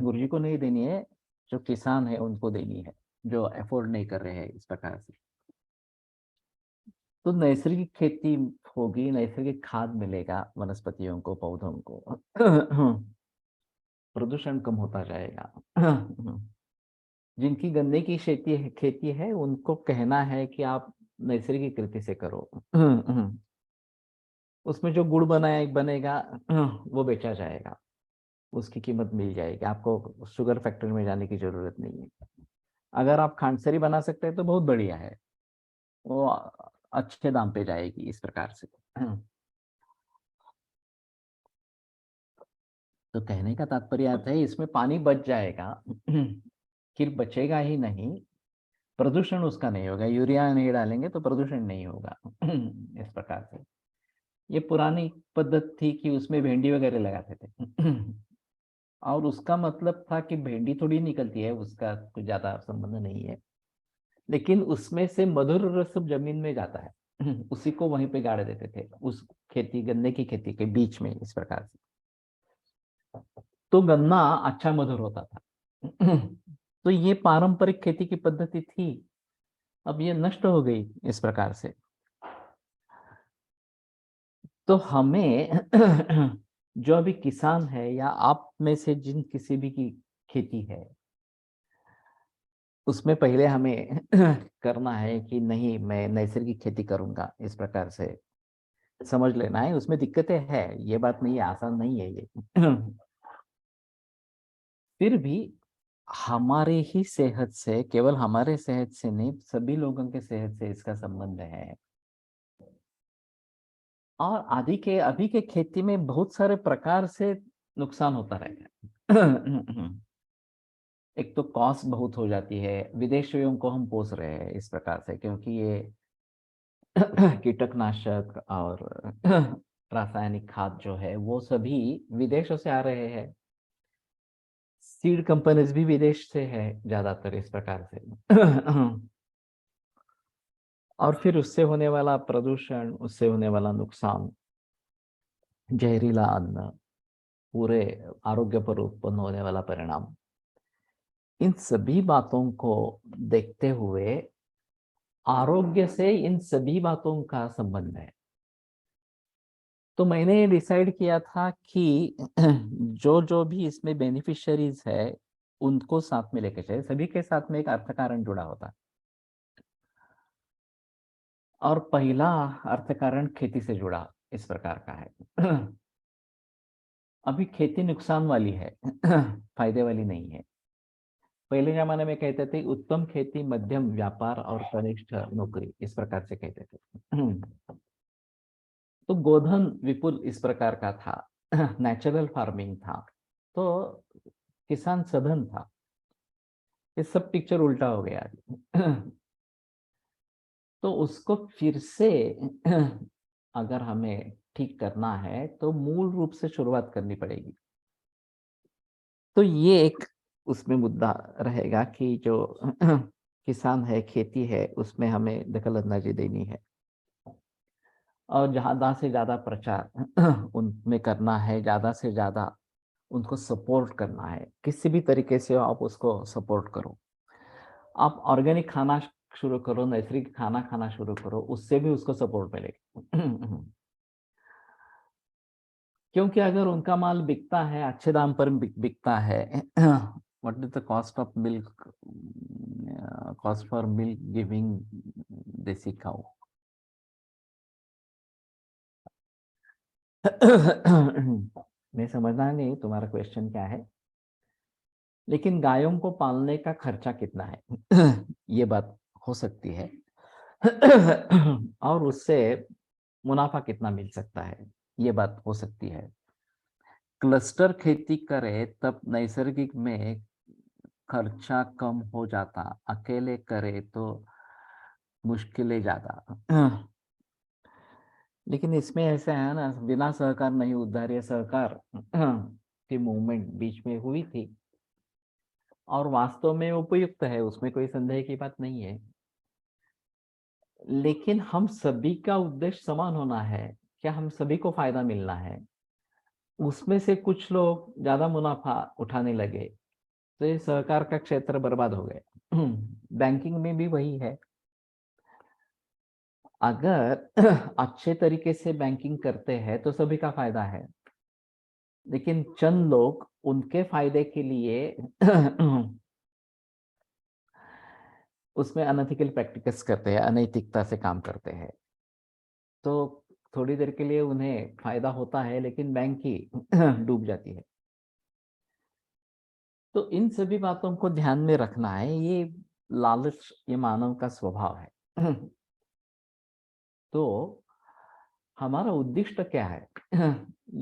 S1: गुरुजी को नहीं देनी है, जो किसान है उनको देनी है, जो अफोर्ड नहीं कर रहे हैं इस प्रकार से। तो नैसर्गिक खेती होगी, नैसर्गिक खाद मिलेगा वनस्पतियों को, पौधों को। प्रदूषण कम होता जाएगा। जिनकी गन्ने की खेती है उनको कहना है कि आप नैसर्गिक रीति से करो। उसमें जो गुड़ बनेगा, वो बेचा जाएगा, उसकी कीमत मिल जाएगी आपको। शुगर फैक्ट्री में जाने की जरूरत नहीं है। अगर आप खांडसरी बना सकते हैं तो बहुत बढ़िया है, वो अच्छे दाम पे जाएगी इस प्रकार से। तो कहने का तात्पर्य आता है इसमें पानी बच जाएगा। फिर बचेगा ही नहीं, प्रदूषण उसका नहीं होगा। यूरिया नहीं डालेंगे तो प्रदूषण नहीं होगा। इस प्रकार से ये पुरानी पद्धति थी कि उसमें भेंडी वगैरह लगाते थे। और उसका मतलब था कि भेंडी थोड़ी निकलती है, उसका कुछ ज्यादा संबंध नहीं है, लेकिन उसमें से मधुर रस जमीन में जाता है। उसी को वहीं पे गाड़ देते थे, उस खेती, गन्ने की खेती के बीच में, इस प्रकार से। तो गन्ना अच्छा मधुर होता था। तो ये पारंपरिक खेती की पद्धति थी, अब ये नष्ट हो गई इस प्रकार से। तो हमें जो अभी किसान है या आप में से जिन किसी भी की खेती है, उसमें पहले हमें करना है कि नहीं मैं नैसर्गिक खेती करूंगा, इस प्रकार से समझ लेना है। उसमें दिक्कतें हैं, ये बात नहीं है, आसान नहीं है ये। फिर भी हमारे ही सेहत से, केवल हमारे सेहत से नहीं, सभी लोगों के सेहत से इसका संबंध है। और आदि के अभी के खेती में बहुत सारे प्रकार से नुकसान होता रहेगा। एक तो कॉस्ट बहुत हो जाती है, विदेशियों को हम पोस रहे हैं इस प्रकार से, क्योंकि ये कीटकनाशक और रासायनिक खाद जो है वो सभी विदेशों से आ रहे हैं। सीड कंपनीज भी विदेश से है ज्यादातर, इस प्रकार से। और फिर उससे होने वाला प्रदूषण, उससे होने वाला नुकसान, जहरीला अन्न, पूरे आरोग्य पर उत्पन्न होने वाला परिणाम, इन सभी बातों को देखते हुए आरोग्य से इन सभी बातों का संबंध है। तो मैंने ये डिसाइड किया था कि जो जो भी इसमें बेनिफिशियरीज है उनको साथ में लेके चले। सभी के साथ में एक अर्थ कारण जुड़ा होता है, और पहला अर्थ कारण खेती से जुड़ा इस प्रकार का है। अभी खेती नुकसान वाली है, फायदे वाली नहीं है। पहले जमाने में कहते थे उत्तम खेती, मध्यम व्यापार और कनिष्ठ नौकरी, इस प्रकार से कहते थे। तो गोधन विपुल इस प्रकार का था। नेचुरल फार्मिंग था, तो किसान सधन था। ये सब पिक्चर उल्टा हो गया। तो उसको फिर से अगर हमें ठीक करना है तो मूल रूप से शुरुआत करनी पड़ेगी। तो ये एक उसमें मुद्दा रहेगा कि जो किसान है, खेती है, उसमें हमें दखल अंदाजी देनी है। और ज़्यादा से ज़्यादा प्रचार उनमें करना है, ज़्यादा से ज़्यादा उनको सपोर्ट करना है। किसी भी तरीके से आप उसको सपोर्ट करो। आप ऑर्गेनिक खाना शुरू करो, नैसर्गिक खाना खाना शुरू करो, उससे भी उसको सपोर्ट मिलेगा। क्योंकि अगर उनका माल बिकता है, अच्छे दाम पर बिकता है, what is the cost of milk, cost for milk giving देसी काऊ। मैं समझना नहीं तुम्हारा क्वेश्चन क्या है, लेकिन गायों को पालने का खर्चा कितना है, ये बात हो सकती है। और उससे मुनाफा कितना मिल सकता है, ये बात हो सकती है। क्लस्टर खेती करे तब नैसर्गिक में खर्चा कम हो जाता, अकेले करे तो मुश्किलें ज्यादा। लेकिन इसमें ऐसा है ना, बिना सहकार नहीं उद्धार, ये सहकार की मूवमेंट बीच में हुई थी और वास्तव में उपयुक्त है, उसमें कोई संदेह की बात नहीं है। लेकिन हम सभी का उद्देश्य समान होना है, क्या हम सभी को फायदा मिलना है। उसमें से कुछ लोग ज्यादा मुनाफा उठाने लगे तो ये सहकार का क्षेत्र बर्बाद हो गया। बैंकिंग में भी वही है। अगर अच्छे तरीके से बैंकिंग करते हैं तो सभी का फायदा है, लेकिन चंद लोग उनके फायदे के लिए उसमें अनएथिकल प्रैक्टिस करते हैं, अनैतिकता से काम करते हैं, तो थोड़ी देर के लिए उन्हें फायदा होता है, लेकिन बैंक की डूब जाती है। तो इन सभी बातों को ध्यान में रखना है। ये लालच, ये मानव का स्वभाव है। तो हमारा उद्दिष्ट क्या है,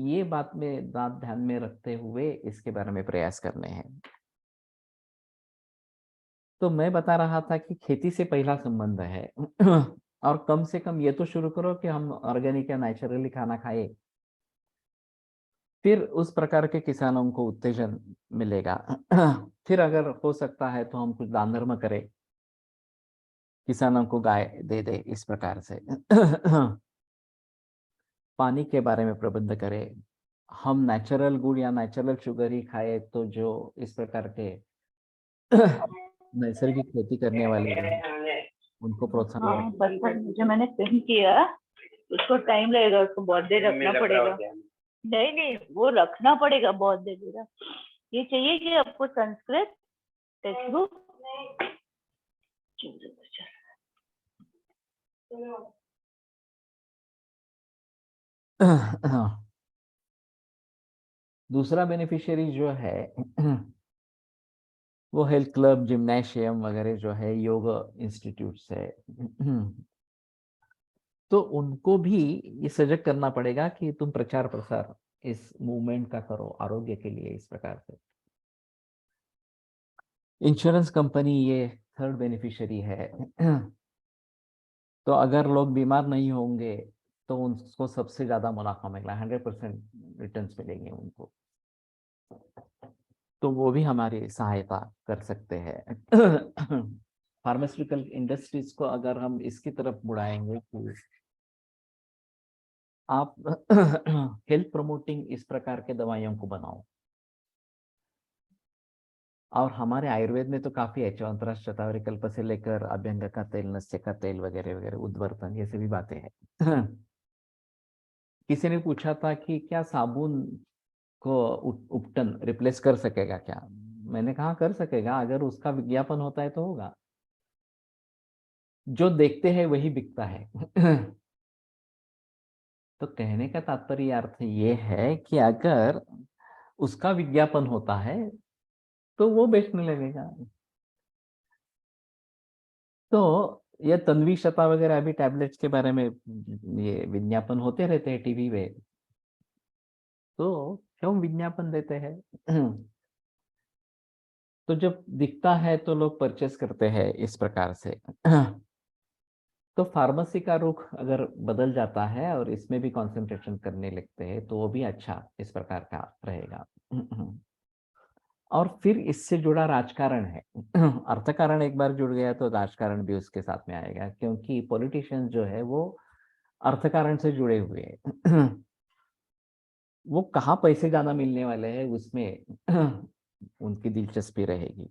S1: ये बात में बात ध्यान में रखते हुए इसके बारे में प्रयास करने हैं। तो मैं बता रहा था कि खेती से पहला संबंध है। और कम से कम ये तो शुरू करो कि हम ऑर्गेनिक या नेचुरली खाना खाए, फिर उस प्रकार के किसानों को उत्तेजन मिलेगा। फिर अगर हो सकता है तो हम कुछ दान धर्म करें, किसानों को गाय दे दे, इस प्रकार से। पानी के बारे में प्रबंध करें, हम नेचुरल गुड़ या नेचुरल शुगर ही खाए, तो जो इस प्रकार के नैसर्गिक खेती करने वाले हैं उनको प्रोत्साहन
S2: हाँ पर जो मैंने पिन किया उसको टाइम लगेगा, उसको बहुत देर रखना पड़ेगा। नहीं नहीं, वो रखना पड़ेगा बहुत देर देर। ये चाहिए कि आपको संस्कृत टेक्स्ट बुक।
S1: दूसरा बेनिफिशियरी जो है वो हेल्थ क्लब, जिम्नेशियम वगैरह जो है, योग इंस्टीट्यूट्स है। तो उनको भी ये सजग करना पड़ेगा कि तुम प्रचार प्रसार इस मूवमेंट का करो आरोग्य के लिए, इस प्रकार से। इंश्योरेंस कंपनी ये थर्ड बेनिफिशियरी है। तो अगर लोग बीमार नहीं होंगे तो उनको सबसे ज्यादा मुनाफा मिला, 100% रिटर्न मिलेंगे उनको, तो वो भी हमारी सहायता कर सकते हैं। फार्मास्यूटिकल इंडस्ट्रीज को अगर हम इसकी तरफ बुलाएंगे कि आप हेल्थ प्रमोटिंग इस प्रकार के दवाइयों को बनाओ, और हमारे आयुर्वेद में तो काफी है, च्यवनप्राश, शतावरी, कल्प से लेकर अभ्यंग का तेल, नस्य का तेल वगैरह वगैरह, उद्वर्तन, ये सभी बातें हैं। किसी ने पूछा था कि क्या साबुन को उपटन रिप्लेस कर सकेगा क्या। मैंने कहा कर सकेगा, अगर उसका विज्ञापन होता है तो होगा। जो देखते हैं वही बिकता है। तो कहने का तात्पर्य अर्थ ये है कि अगर उसका विज्ञापन होता है तो वो बेचने लगेगा। तो ये तन्वी शता वगैरह अभी टैबलेट्स के बारे में ये विज्ञापन होते रहते हैं टीवी पे, तो क्यों विज्ञापन देते हैं। तो जब दिखता है तो लोग परचेस करते हैं, इस प्रकार से। तो फार्मेसी का रुख अगर बदल जाता है और इसमें भी कंसंट्रेशन करने लगते हैं तो वो भी अच्छा इस प्रकार का रहेगा। और फिर इससे जुड़ा राजकारण है। अर्थकारण एक बार जुड़ गया तो राजकारण भी उसके साथ में आएगा, क्योंकि पॉलिटिशियंस जो है वो अर्थकारण से जुड़े हुए हैं। वो कहाँ पैसे ज्यादा मिलने वाले हैं उसमें उनकी दिलचस्पी रहेगी।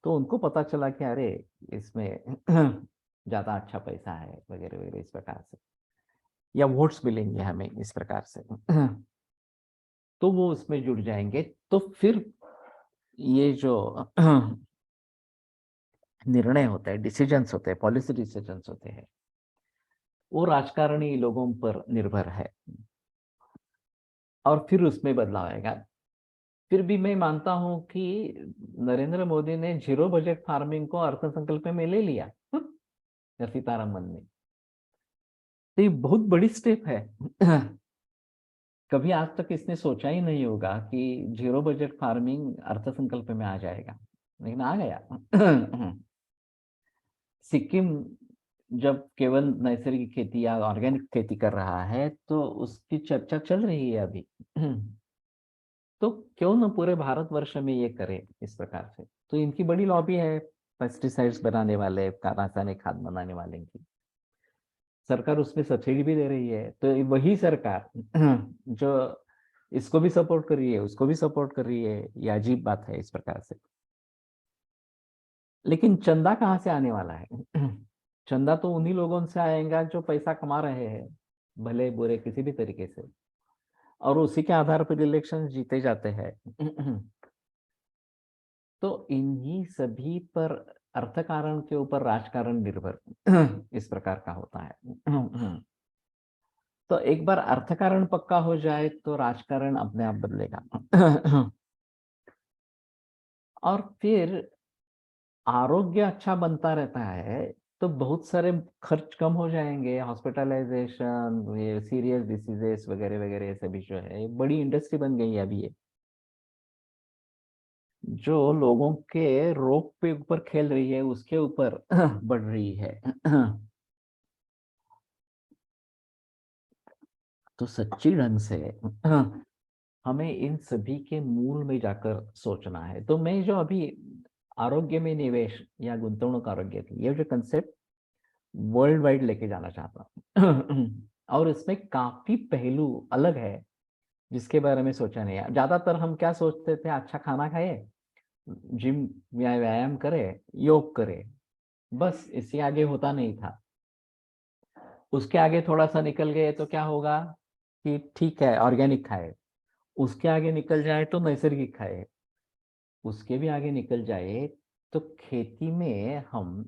S1: तो उनको पता चला कि अरे इसमें ज्यादा अच्छा पैसा है वगैरह वगैरह इस प्रकार से, या वोट्स मिलेंगे हमें इस प्रकार से, तो वो उसमें जुड़ जाएंगे। तो फिर ये जो निर्णय होते हैं, डिसीजंस होते हैं, पॉलिसी डिसीजंस होते हैं, वो राजकारणी लोगों पर निर्भर है और फिर उसमें बदलाव आएगा। फिर भी मैं मानता हूं कि नरेंद्र मोदी ने जीरो बजट फार्मिंग को अर्थसंकल्प में ले लिया सीतारमन ने। तो ये बहुत बड़ी स्टेप है। कभी आज तक इसने सोचा ही नहीं होगा कि जीरो बजट फार्मिंग अर्थसंकल्प में आ जाएगा, लेकिन आ गया। सिक्किम जब केवल नैसर्गिक खेती या ऑर्गेनिक खेती कर रहा है तो उसकी चर्चा चल रही है अभी। तो क्यों न पूरे भारतवर्ष में ये करे इस प्रकार से। तो इनकी बड़ी लॉबी है, पेस्टिसाइड्स बनाने वाले, रासायनिक खाद बनाने वाले की। सरकार उसमें सब्सिडी भी दे रही है, तो वही सरकार जो इसको भी सपोर्ट कर रही है, उसको भी सपोर्ट कर रही है। ये अजीब बात है इस प्रकार से। लेकिन चंदा कहाँ से आने वाला है? चंदा तो उन्हीं लोगों से आएगा जो पैसा कमा रहे हैं, भले बुरे किसी भी तरीके से, और उसी के आधार पर इलेक्शन जीते जाते हैं। तो इन्हीं सभी पर अर्थकारण के ऊपर राजकारण निर्भर इस प्रकार का होता है। तो एक बार अर्थकारण पक्का हो जाए तो राजकारण अपने आप बदलेगा। और फिर आरोग्य अच्छा बनता रहता है तो बहुत सारे खर्च कम हो जाएंगे, हॉस्पिटलाइजेशन, ये सीरियस डिसीजेस वगैरह वगैरह, ये सभी जो है बड़ी इंडस्ट्री बन गई है अभी ये, जो लोगों के रोग पे ऊपर खेल रही है, उसके ऊपर बढ़ रही है। तो सच्ची ढंग से हमें इन सभी के मूल में जाकर सोचना है। तो मैं जो अभी आरोग्य में निवेश या गुंतवणूक आरोग्य की ये जो कंसेप्ट वर्ल्ड वाइड लेके जाना चाहता हूँ। और इसमें काफी पहलू अलग है जिसके बारे में सोचा नहीं है। ज्यादातर हम क्या सोचते थे, अच्छा खाना खाए, जिम या व्यायाम करे, योग करे, बस इससे आगे होता नहीं था। उसके आगे थोड़ा सा निकल गए तो क्या होगा कि ठीक है ऑर्गेनिक खाए, उसके आगे निकल जाए तो नैसर्गिक खाए, उसके भी आगे निकल जाए तो खेती में हम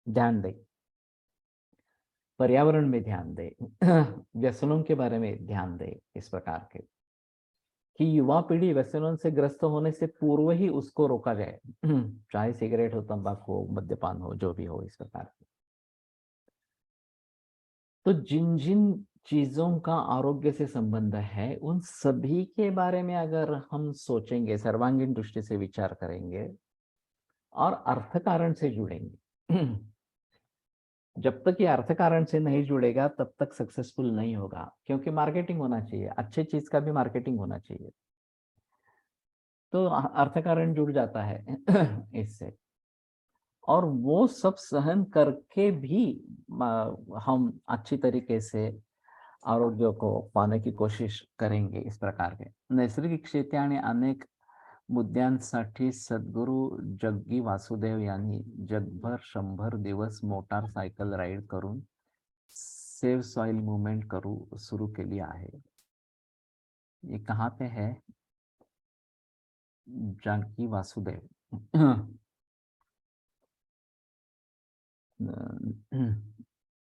S1: ध्यान दें, पर्यावरण में ध्यान दें, व्यसनों के बारे में ध्यान दें, इस प्रकार के कि युवा पीढ़ी व्यसनों से ग्रस्त होने से पूर्व ही उसको रोका जाए। चाहे सिगरेट हो, तंबाकू हो, मद्यपान हो, जो भी हो इस प्रकार के। तो जिन जिन चीजों का आरोग्य से संबंध है उन सभी के बारे में अगर हम सोचेंगे, सर्वांगीण दृष्टि से विचार करेंगे और अर्थकारण से जुड़ेंगे। जब तक ये अर्थकारण से नहीं जुड़ेगा तब तक सक्सेसफुल नहीं होगा, क्योंकि मार्केटिंग होना चाहिए, अच्छी चीज का भी मार्केटिंग होना चाहिए। तो अर्थकारण जुड़ जाता है इससे, और वो सब सहन करके भी हम अच्छी तरीके से आरोग्य को पाने की कोशिश करेंगे इस प्रकार के। नैसर्गिक शेती आणि अनेक मुद्द्यांसाठी सद्गुरू जग्गी वासुदेव यांनी जगभर 100 दिवस मोटारसायकल राईड करून सेव सॉइल मूवमेंट करू शुरू केली आहे। ये कहाँ पे है? जग्गी वासुदेव।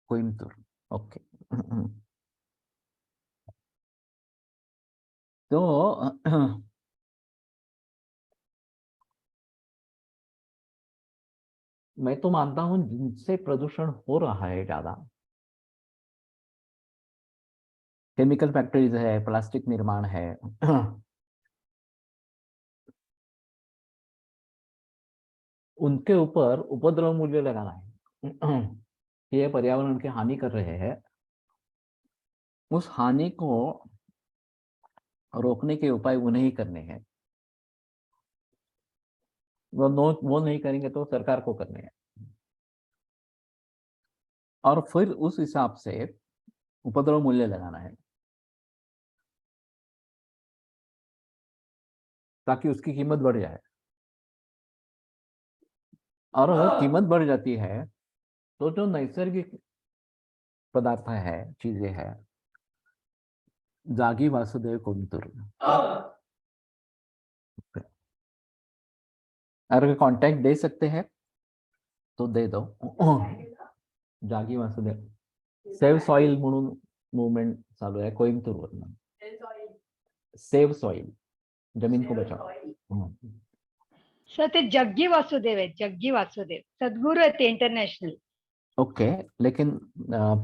S1: कोइम्बतूर। ओके। तो मैं तो मानता हूं जिनसे प्रदूषण हो रहा है ज्यादा, केमिकल फैक्ट्रीज है, प्लास्टिक निर्माण है, उनके ऊपर उपद्रव मूल्य लगाना है। ये पर्यावरण की हानि कर रहे हैं, उस हानि को रोकने के उपाय उन्हें ही करने हैं। वो नहीं करेंगे तो सरकार को करने हैं। और फिर उस हिसाब से उपद्रव मूल्य लगाना है ताकि उसकी कीमत बढ़ जाए। और अगर कीमत बढ़ जाती है तो जो नैसर्गिक पदार्थ है, चीजें हैं, जागी वासुदेव कुंतुर, अगर कांटेक्ट दे सकते हैं तो दे दो। जागी वासुदेव सेव्ह सॉइल म्हणून मूवमेंट चालू आहे कोइंबतूरवरून। सेव्ह सॉइल, जमीन को बचाओ।
S3: सर ते जग्गी वासुदेव आहेत, जग्गी वासुदेव सद्गुरु आहेत इंटरनॅशनल।
S1: ओके, लेकिन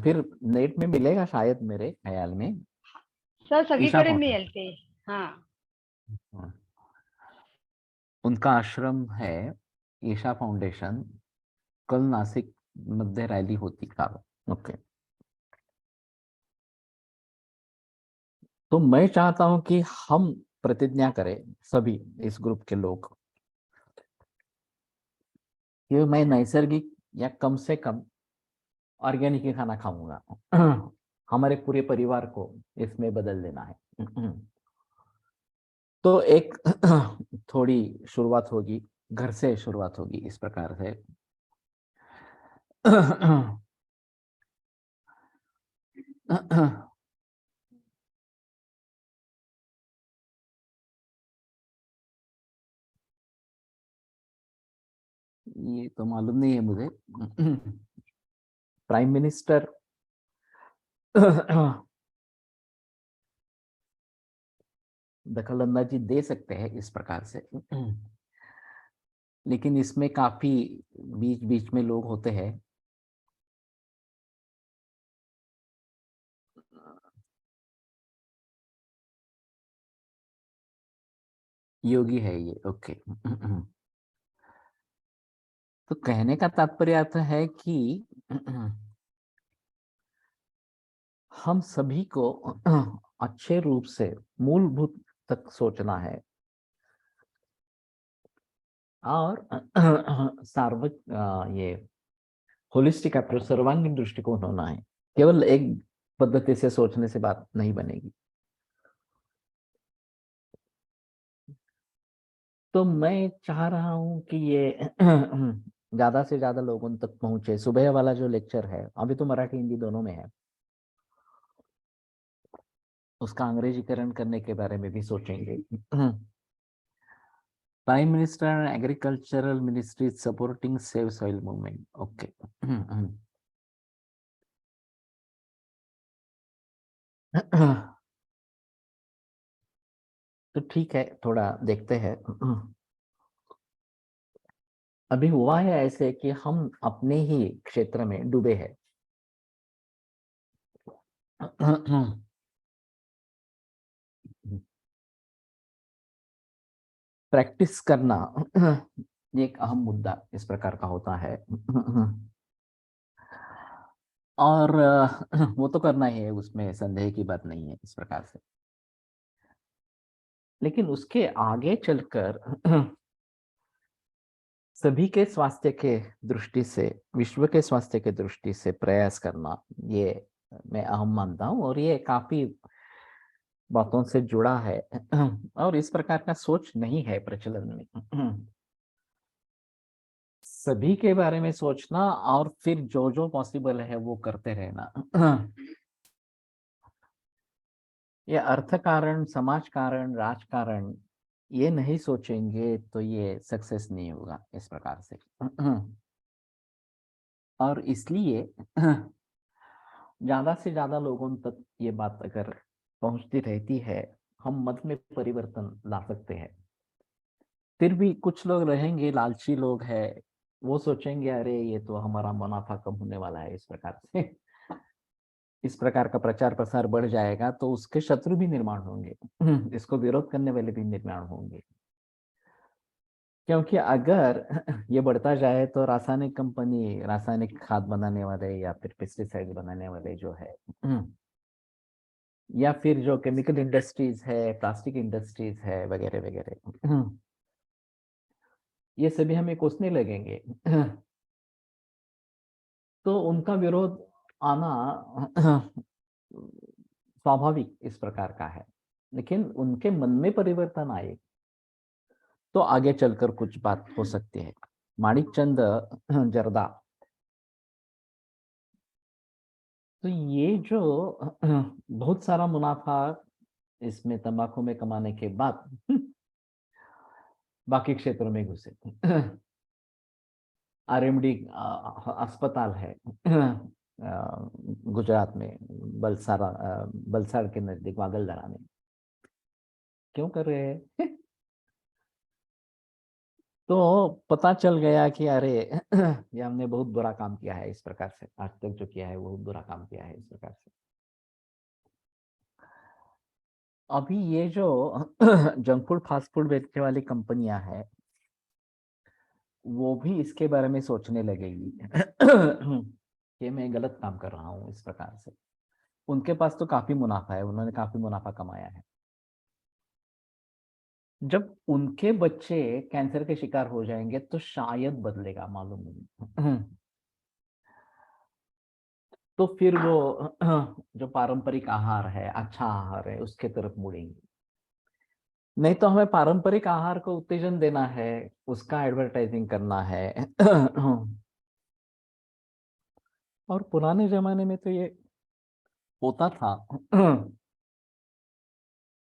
S1: फिर नेट में मिलेगा शायद मेरे ख्याल में।
S3: सर
S1: ईशा
S3: सगळीकडे
S1: फाउंडेशन,
S3: मिळेल ते। हा,
S1: उनका आश्रम है ईशा फाउंडेशन। कल नासिक मध्ये रैली होती काल। ओके, तो मैं चाहता हूं कि हम प्रतिज्ञा करें सभी इस ग्रुप के लोग कि मैं नैसर्गिक या कम से कम ऑर्गेनिक ही खाना खाऊंगा। हमारे पूरे परिवार को इसमें बदल देना है। तो एक थोड़ी शुरुआत होगी, घर से शुरुआत होगी इस प्रकार से। ये तो मालूम नहीं है मुझे। प्राइम मिनिस्टर दखलंदाजी दे सकते हैं इस प्रकार से, लेकिन इसमें काफी बीच बीच में लोग होते हैं। योगी है ये, ओके। तो कहने का तात्पर्य आता है कि हम सभी को अच्छे रूप से मूलभूत तक सोचना है और ये होलिस्टिक अप्रोच, सर्वांगीण दृष्टिकोण होना है। केवल एक पद्धति से सोचने से बात नहीं बनेगी। तो मैं चाह रहा हूं कि ये ज्यादा से ज्यादा लोगों तक पहुंचे। सुबह वाला जो लेक्चर है, अभी तो मराठी हिंदी दोनों में है, उसका अंग्रेजीकरण करने के बारे में भी सोचेंगे। Prime minister agricultural ministry supporting save soil movement, okay. तो ठीक है, थोड़ा देखते हैं। अभी हुआ है ऐसे कि हम अपने ही क्षेत्र में डूबे हैं। प्रैक्टिस करना ये एक अहम मुद्दा इस प्रकार का होता है। और वो तो करना ही है, उसमें संदेह की बात नहीं है इस प्रकार से। लेकिन उसके आगे चलकर सभी के स्वास्थ्य के दृष्टि से, विश्व के स्वास्थ्य के दृष्टि से प्रयास करना, ये मैं अहम मानता हूँ और ये काफी बातों से जुड़ा है। और इस प्रकार का सोच नहीं है प्रचलन में। सभी के बारे में सोचना और फिर जो जो पॉसिबल है वो करते रहना। ये अर्थ कारण, समाज कारण, राजकारण ये नहीं सोचेंगे तो ये सक्सेस नहीं होगा इस प्रकार से। और इसलिए ज्यादा से ज्यादा लोगों तक ये बात अगर पहुंचती रहती है, हम मत में परिवर्तन ला सकते हैं। फिर भी कुछ लोग रहेंगे, लालची लोग हैं, वो सोचेंगे अरे ये तो हमारा मुनाफा कम होने वाला है, इस प्रकार से। इस प्रकार का प्रचार प्रसार बढ़ जाएगा तो उसके शत्रु भी निर्माण होंगे। इसको विरोध करने वाले भी निर्माण होंगे। क्योंकि अगर ये बढ़ता जाए तो रासायनिक कंपनी, रासायनिक खाद बनाने वाले या फिर पेस्टिसाइड बनाने वाले जो है, या फिर जो केमिकल इंडस्ट्रीज है, प्लास्टिक इंडस्ट्रीज है, वगैरह वगैरह, ये सभी हमें कोसने लगेंगे। तो उनका विरोध आना स्वाभाविक इस प्रकार का है, लेकिन उनके मन में परिवर्तन आए तो आगे चलकर कुछ बात हो सकती है। माणिक चंद जर्दा, तो ये जो बहुत सारा मुनाफा इसमें तंबाकू में कमाने के बाद बाकी क्षेत्रों में घुसे। आरएमडी अस्पताल है गुजरात में, बलसाड़ के नजदीक वागलधरा में, क्यों कर रहे हैं? तो पता चल गया कि अरे ये हमने बहुत बुरा काम किया है इस प्रकार से, आज तक जो किया है बहुत बुरा काम किया है इस प्रकार से। अभी ये जो जंक फूड फास्ट फूड बेचने वाली कंपनियां हैं वो भी इसके बारे में सोचने लगेगी कि मैं गलत काम कर रहा हूँ इस प्रकार से। उनके पास तो काफी मुनाफा है, उन्होंने काफी मुनाफा कमाया है। जब उनके बच्चे कैंसर के शिकार हो जाएंगे तो शायद बदलेगा, मालूम नहीं। तो फिर वो जो पारंपरिक आहार है, अच्छा आहार है, उसके तरफ मुड़ेंगे। नहीं तो हमें पारंपरिक आहार को उत्तेजन देना है, उसका एडवर्टाइजिंग करना है। और पुराने जमाने में तो ये होता था।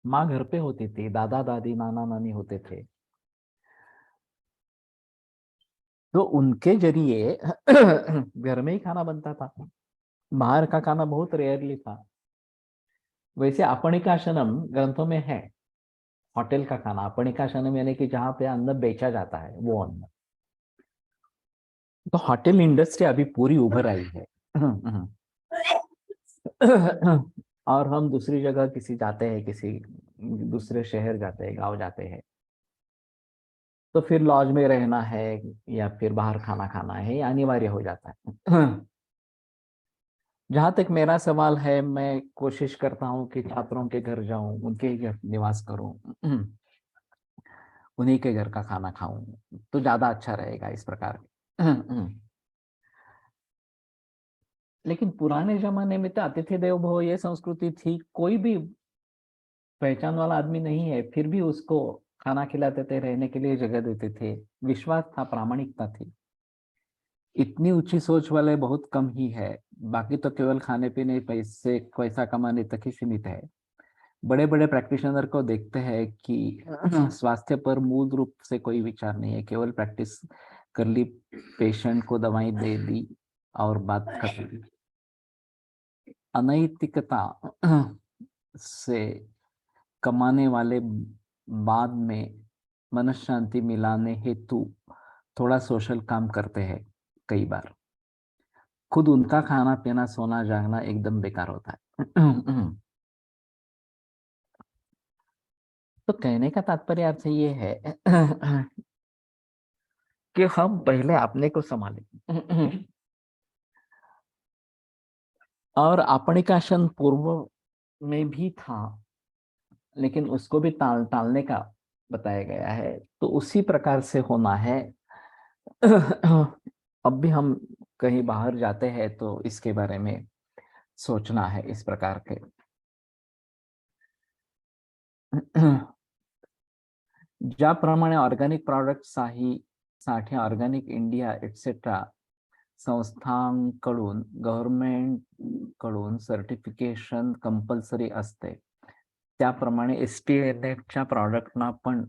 S1: माँ घर पे होती थी, दादा दादी नाना नानी होते थे, तो उनके जरिए घर में ही खाना बनता था, बाहर का खाना बहुत रेयरली था। वैसे अपनिकाशनम ग्रंथों में है, होटल का खाना अपनिकाशनम, यानी कि जहाँ पे अन्न बेचा जाता है वो अन्न। तो होटल इंडस्ट्री अभी पूरी उभर आई है। और हम दूसरी जगह किसी जाते हैं, किसी दूसरे शहर जाते हैं, गांव जाते हैं, तो फिर लॉज में रहना है या फिर बाहर खाना खाना है, ये अनिवार्य हो जाता है। जहां तक मेरा सवाल है, मैं कोशिश करता हूँ कि छात्रों के घर जाऊं, उनके ही घर निवास करूं, उन्हीं के घर का खाना खाऊं, तो ज्यादा अच्छा रहेगा इस प्रकार। लेकिन पुराने जमाने में तो अतिथि देवो भव ये संस्कृति थी, कोई भी पहचान वाला आदमी नहीं है फिर भी उसको खाना खिलाते थे, रहने के लिए जगह देते थे, विश्वास था, प्रामाणिकता थी। इतनी ऊंची सोच वाले बहुत कम ही है, बाकी तो केवल खाने पीने, पैसा कमाने तक ही सीमित है। बड़े बड़े प्रैक्टिशनर को देखते हैं कि स्वास्थ्य पर मूल रूप से कोई विचार नहीं है, केवल प्रैक्टिस कर ली, पेशेंट को दवाई दे दी और बात कर ली। अनैतिकता से कमाने वाले बाद में मनःशांति मिलाने हेतु थोड़ा सोशल काम करते हैं, कई बार खुद उनका खाना पीना सोना जागना एकदम बेकार होता है। तो कहने का तात्पर्य आपसे ये है कि हम पहले अपने को संभालें। और अपनिकाशन पूर्व में भी था, लेकिन उसको भी टालने का बताया गया है, तो उसी प्रकार से होना है। अब भी हम कहीं बाहर जाते हैं तो इसके बारे में सोचना है इस प्रकार के। ज्याप्रमाणे ऑर्गॅनिक साठी ऑर्गॅनिक इंडिया एक्सेट्रा संस्थांकडून, गव्हर्नमेंट कडून सर्टिफिकेशन कंपल्सरी असते, त्याप्रमाणे एसपीएनएफच्या प्रॉडक्टना पण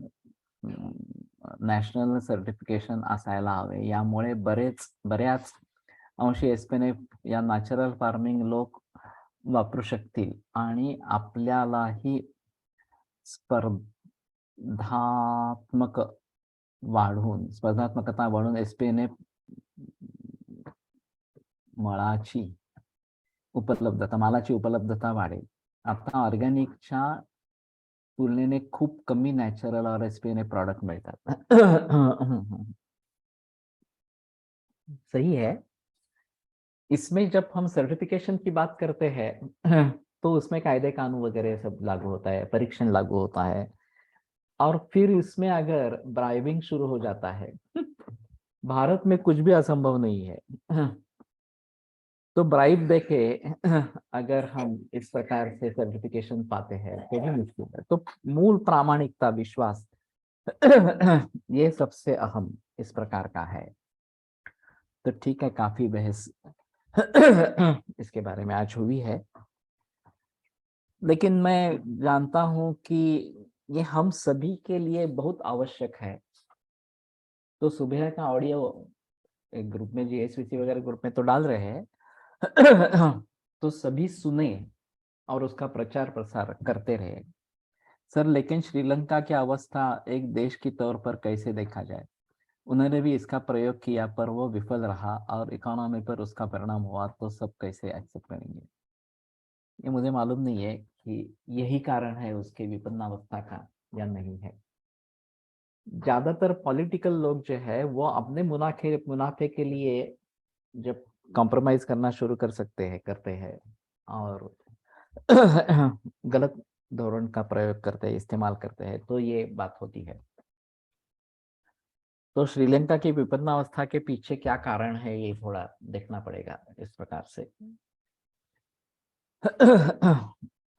S1: नॅशनल सर्टिफिकेशन असायला हवे। यामुळे बऱ्याच अंशी एसपीएनएफ या नॅचरल फार्मिंग लोक वापरू शकतील आणि आपल्यालाही स्पर्धात्मकता वाढून एसपीएनएफ मालाची उपलब्धता वाढेल। आता ऑर्गॅनिकच्या तुलनेने खूप कमी नॅचरल और एसपीएनएफ प्रोडक्ट मिळतात। सही है। इसमें जब हम सर्टिफिकेशन की बात करते हैं तो उसमें कायदे कानून वगैरह सब लागू होता है, परीक्षण लागू होता है, और फिर इसमें अगर ब्राइबिंग शुरू हो जाता है, भारत में कुछ भी असंभव नहीं है। तो ब्राइब देके अगर हम इस प्रकार से सर्टिफिकेशन पाते हैं तो भी मुश्किल है। तो मूल प्रामाणिकता, विश्वास ये सबसे अहम इस प्रकार का है। तो ठीक है, काफी बहस इसके बारे में आज हुई है, लेकिन मैं जानता हूं कि ये हम सभी के लिए बहुत आवश्यक है। तो सुबह का ऑडियो एक ग्रुप में, जीएसवीसी वगैरह ग्रुप में तो डाल रहे हैं तो सभी सुने और उसका प्रचार प्रसार करते रहे। सर, लेकिन श्रीलंका की अवस्था एक देश के तौर पर कैसे देखा जाए? उन्होंने भी इसका प्रयोग किया पर वो विफल रहा और इकोनॉमी पर उसका परिणाम हुआ, तो सब कैसे एक्सेप्ट करेंगे? ये मुझे मालूम नहीं है कि यही कारण है उसके विपन्नावस्था का या नहीं है। ज्यादातर पॉलिटिकल लोग जो है वो अपने मुनाफे के लिए जब कॉम्प्रोमाइज करना शुरू करते हैं और गलत धोरण का प्रयोग करते हैं, इस्तेमाल करते हैं, तो ये बात होती है। तो श्रीलंका की विपन्नावस्था के पीछे क्या कारण है, ये थोड़ा देखना पड़ेगा इस प्रकार से।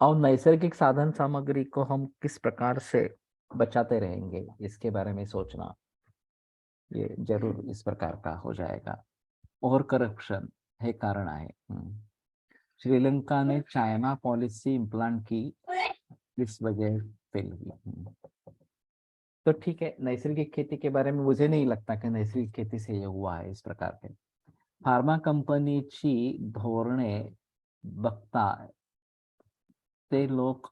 S1: और नैसर्गिक साधन सामग्री को हम किस प्रकार से बचाते रहेंगे, इसके बारे में सोचना ये जरूर इस प्रकार का हो जाएगा। और करप्शन हे कारण आहे। श्रीलंका ने चाइना पॉलिसी इम्प्लांट की, इस वजह फेल हुई। तो ठीक है, नैसर्गिक खेती के बारे में मुझे नहीं लगता कि नैसर्गिक खेती से ये हुआ है इस प्रकार के। फार्मा कंपनीची धोरणे बघता ते लोक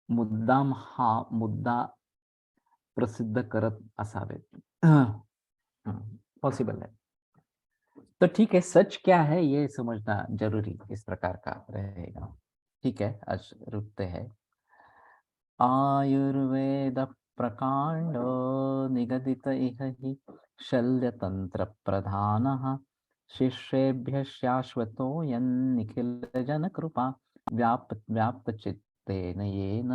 S1: मुद्दाम हा मुद्दा प्रसिद्ध करत असावेत। पॉसिबल है। तो ठीक है, सच क्या है ये समझना जरूरी इस प्रकार का रहेगा। ठीक है, आज रुकते हैं। आयुर्वेद प्रकांड निगदित इह हि शल्यतंत्र प्रधानः शिष्येभ्यः शाश्वतो यन्निखिल जन कृपा व्याप्त चित्तेन येन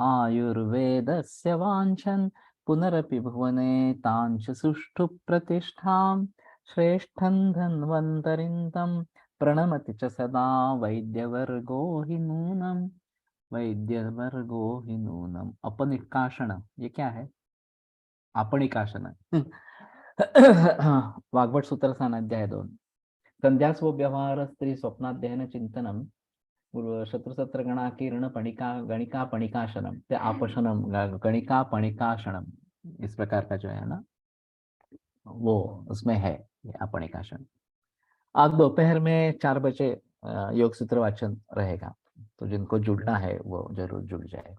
S1: आयुर्वेदस्य वाञ्छन् पुनरपि भुवने तांच सुष्ठु प्रतिष्ठां श्रेष्ठं धन्वन्तरिं तं प्रणमति च सदा वैद्यवर्गो हि नूनम्। वैद्यवर्गो हि नूनम। अपनिष्काषण, ये क्या है? अपनिकाशन वाग्भट सूत्रस्थान अध्याय 2। संध्यास्व व्यवहार स्त्री स्वप्नाध्ययन चिंतनम शत्रुसत्र गणाकीर्ण पणिका गणिका पणिकाशनम, ते आपशनम गणिका पणिकाशनम, इस प्रकार का जो है ना वो उसमें है ये अपनिकाशन। आज दोपहर में 4 बजे योग सूत्र वाचन रहेगा, तो जिनको जुड़ना है वो जरूर जुड़ जाए।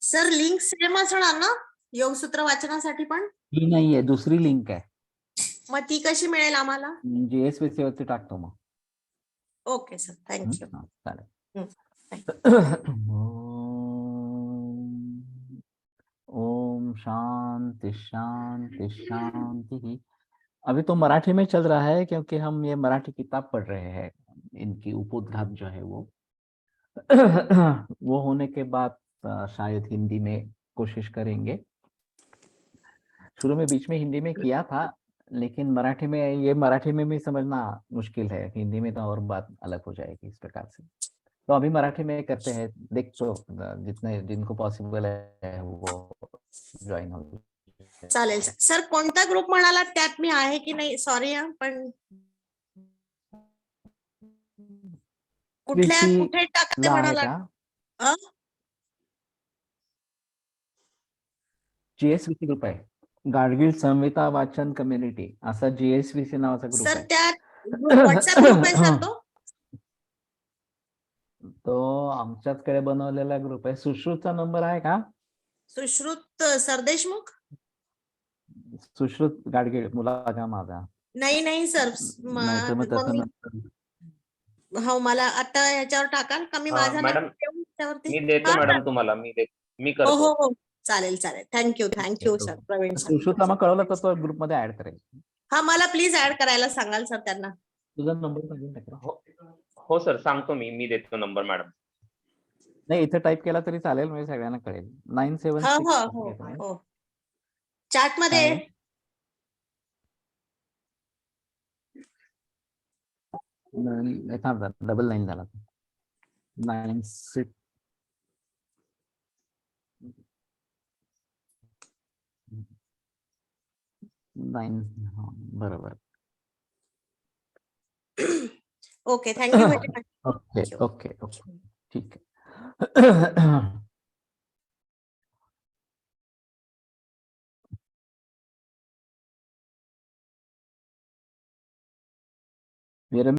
S4: सर लिंक सेम असणार ना योगसूत्र वाचनासाठी पण?
S1: ही नाहीये, दुसरी लिंक आहे।
S4: मग ती कशी मिळेल आम्हाला?
S1: जीएसवीसी वरती टाकतो मग।
S4: Okay sir, thank you.
S1: चालेल। ओम शांति शांति शांति। अभी तो मराठी में चल रहा है क्योंकि हम ये मराठी किताब पढ़ रहे हैं। इनकी उपोद्घात जो है वो होने के बाद शायद हिंदी में कोशिश करेंगे। शुरू में बीच में हिंदी में किया था, लेकिन मराठी में ये मराठी में भी समझना मुश्किल है, हिंदी में तो और बात अलग हो जाएगी इस प्रकार से। तो अभी मराठी में करते हैं, देखो जितने जिनको पॉसिबल है वो ज्वाइन हो।
S4: चालेल सर. कोणता ग्रुप म्हणाला त्यात मी आहे की नाही? सॉरी हा, पण कुठे टाकते म्हणाला?
S1: जीएसवीसी ग्रुप आहे, गाडगीळ संहिता वाचन कम्युनिटी असा जीएसवीसी नावाचा ग्रुप
S4: सर
S1: आहे।
S4: त्यात व्हॉट्सअप ग्रुप आहे सर
S1: तो आमच्याचकडे बनवलेला ग्रुप आहे। सुश्रुतचा नंबर आहे का?
S4: सुश्रुत सरदेशमुख?
S1: सुश्रुत गाडगीळ मुलगा का माझा?
S4: नाही सर.
S1: नाही तर मग तसं
S4: हो, मला आता ह्याच्यावर टाकाल का? मी माझा त्याच्यावरती?
S5: मी देतो
S4: हा,
S5: मॅडम तुम्हाला, मी
S4: हो
S5: करतो.
S4: हो हो, चालेल चालेल. Thank you thank you sir, Praveen sir.
S1: सुश्रुताला कळवलं तर तो ग्रुपमध्ये ऍड करेल.
S4: हा, मला प्लीज ऍड करायला सांगाल सर त्यांना.
S1: तुझा नंबर सांगून टाक.
S5: हो सर, सांगतो मी देतो नंबर मॅडम.
S1: नाही, इथे टाईप केला तरी चालेल, म्हणजे सगळ्यांना कळेल.
S4: हो
S1: 976
S4: हो हो हो, चॅट मध्ये.
S1: काय आहे? थांब, 99 झाला. 96 9 बरोबर.
S4: Okay, thank you very much.
S1: Okay okay okay, ठीक आहे. मेरे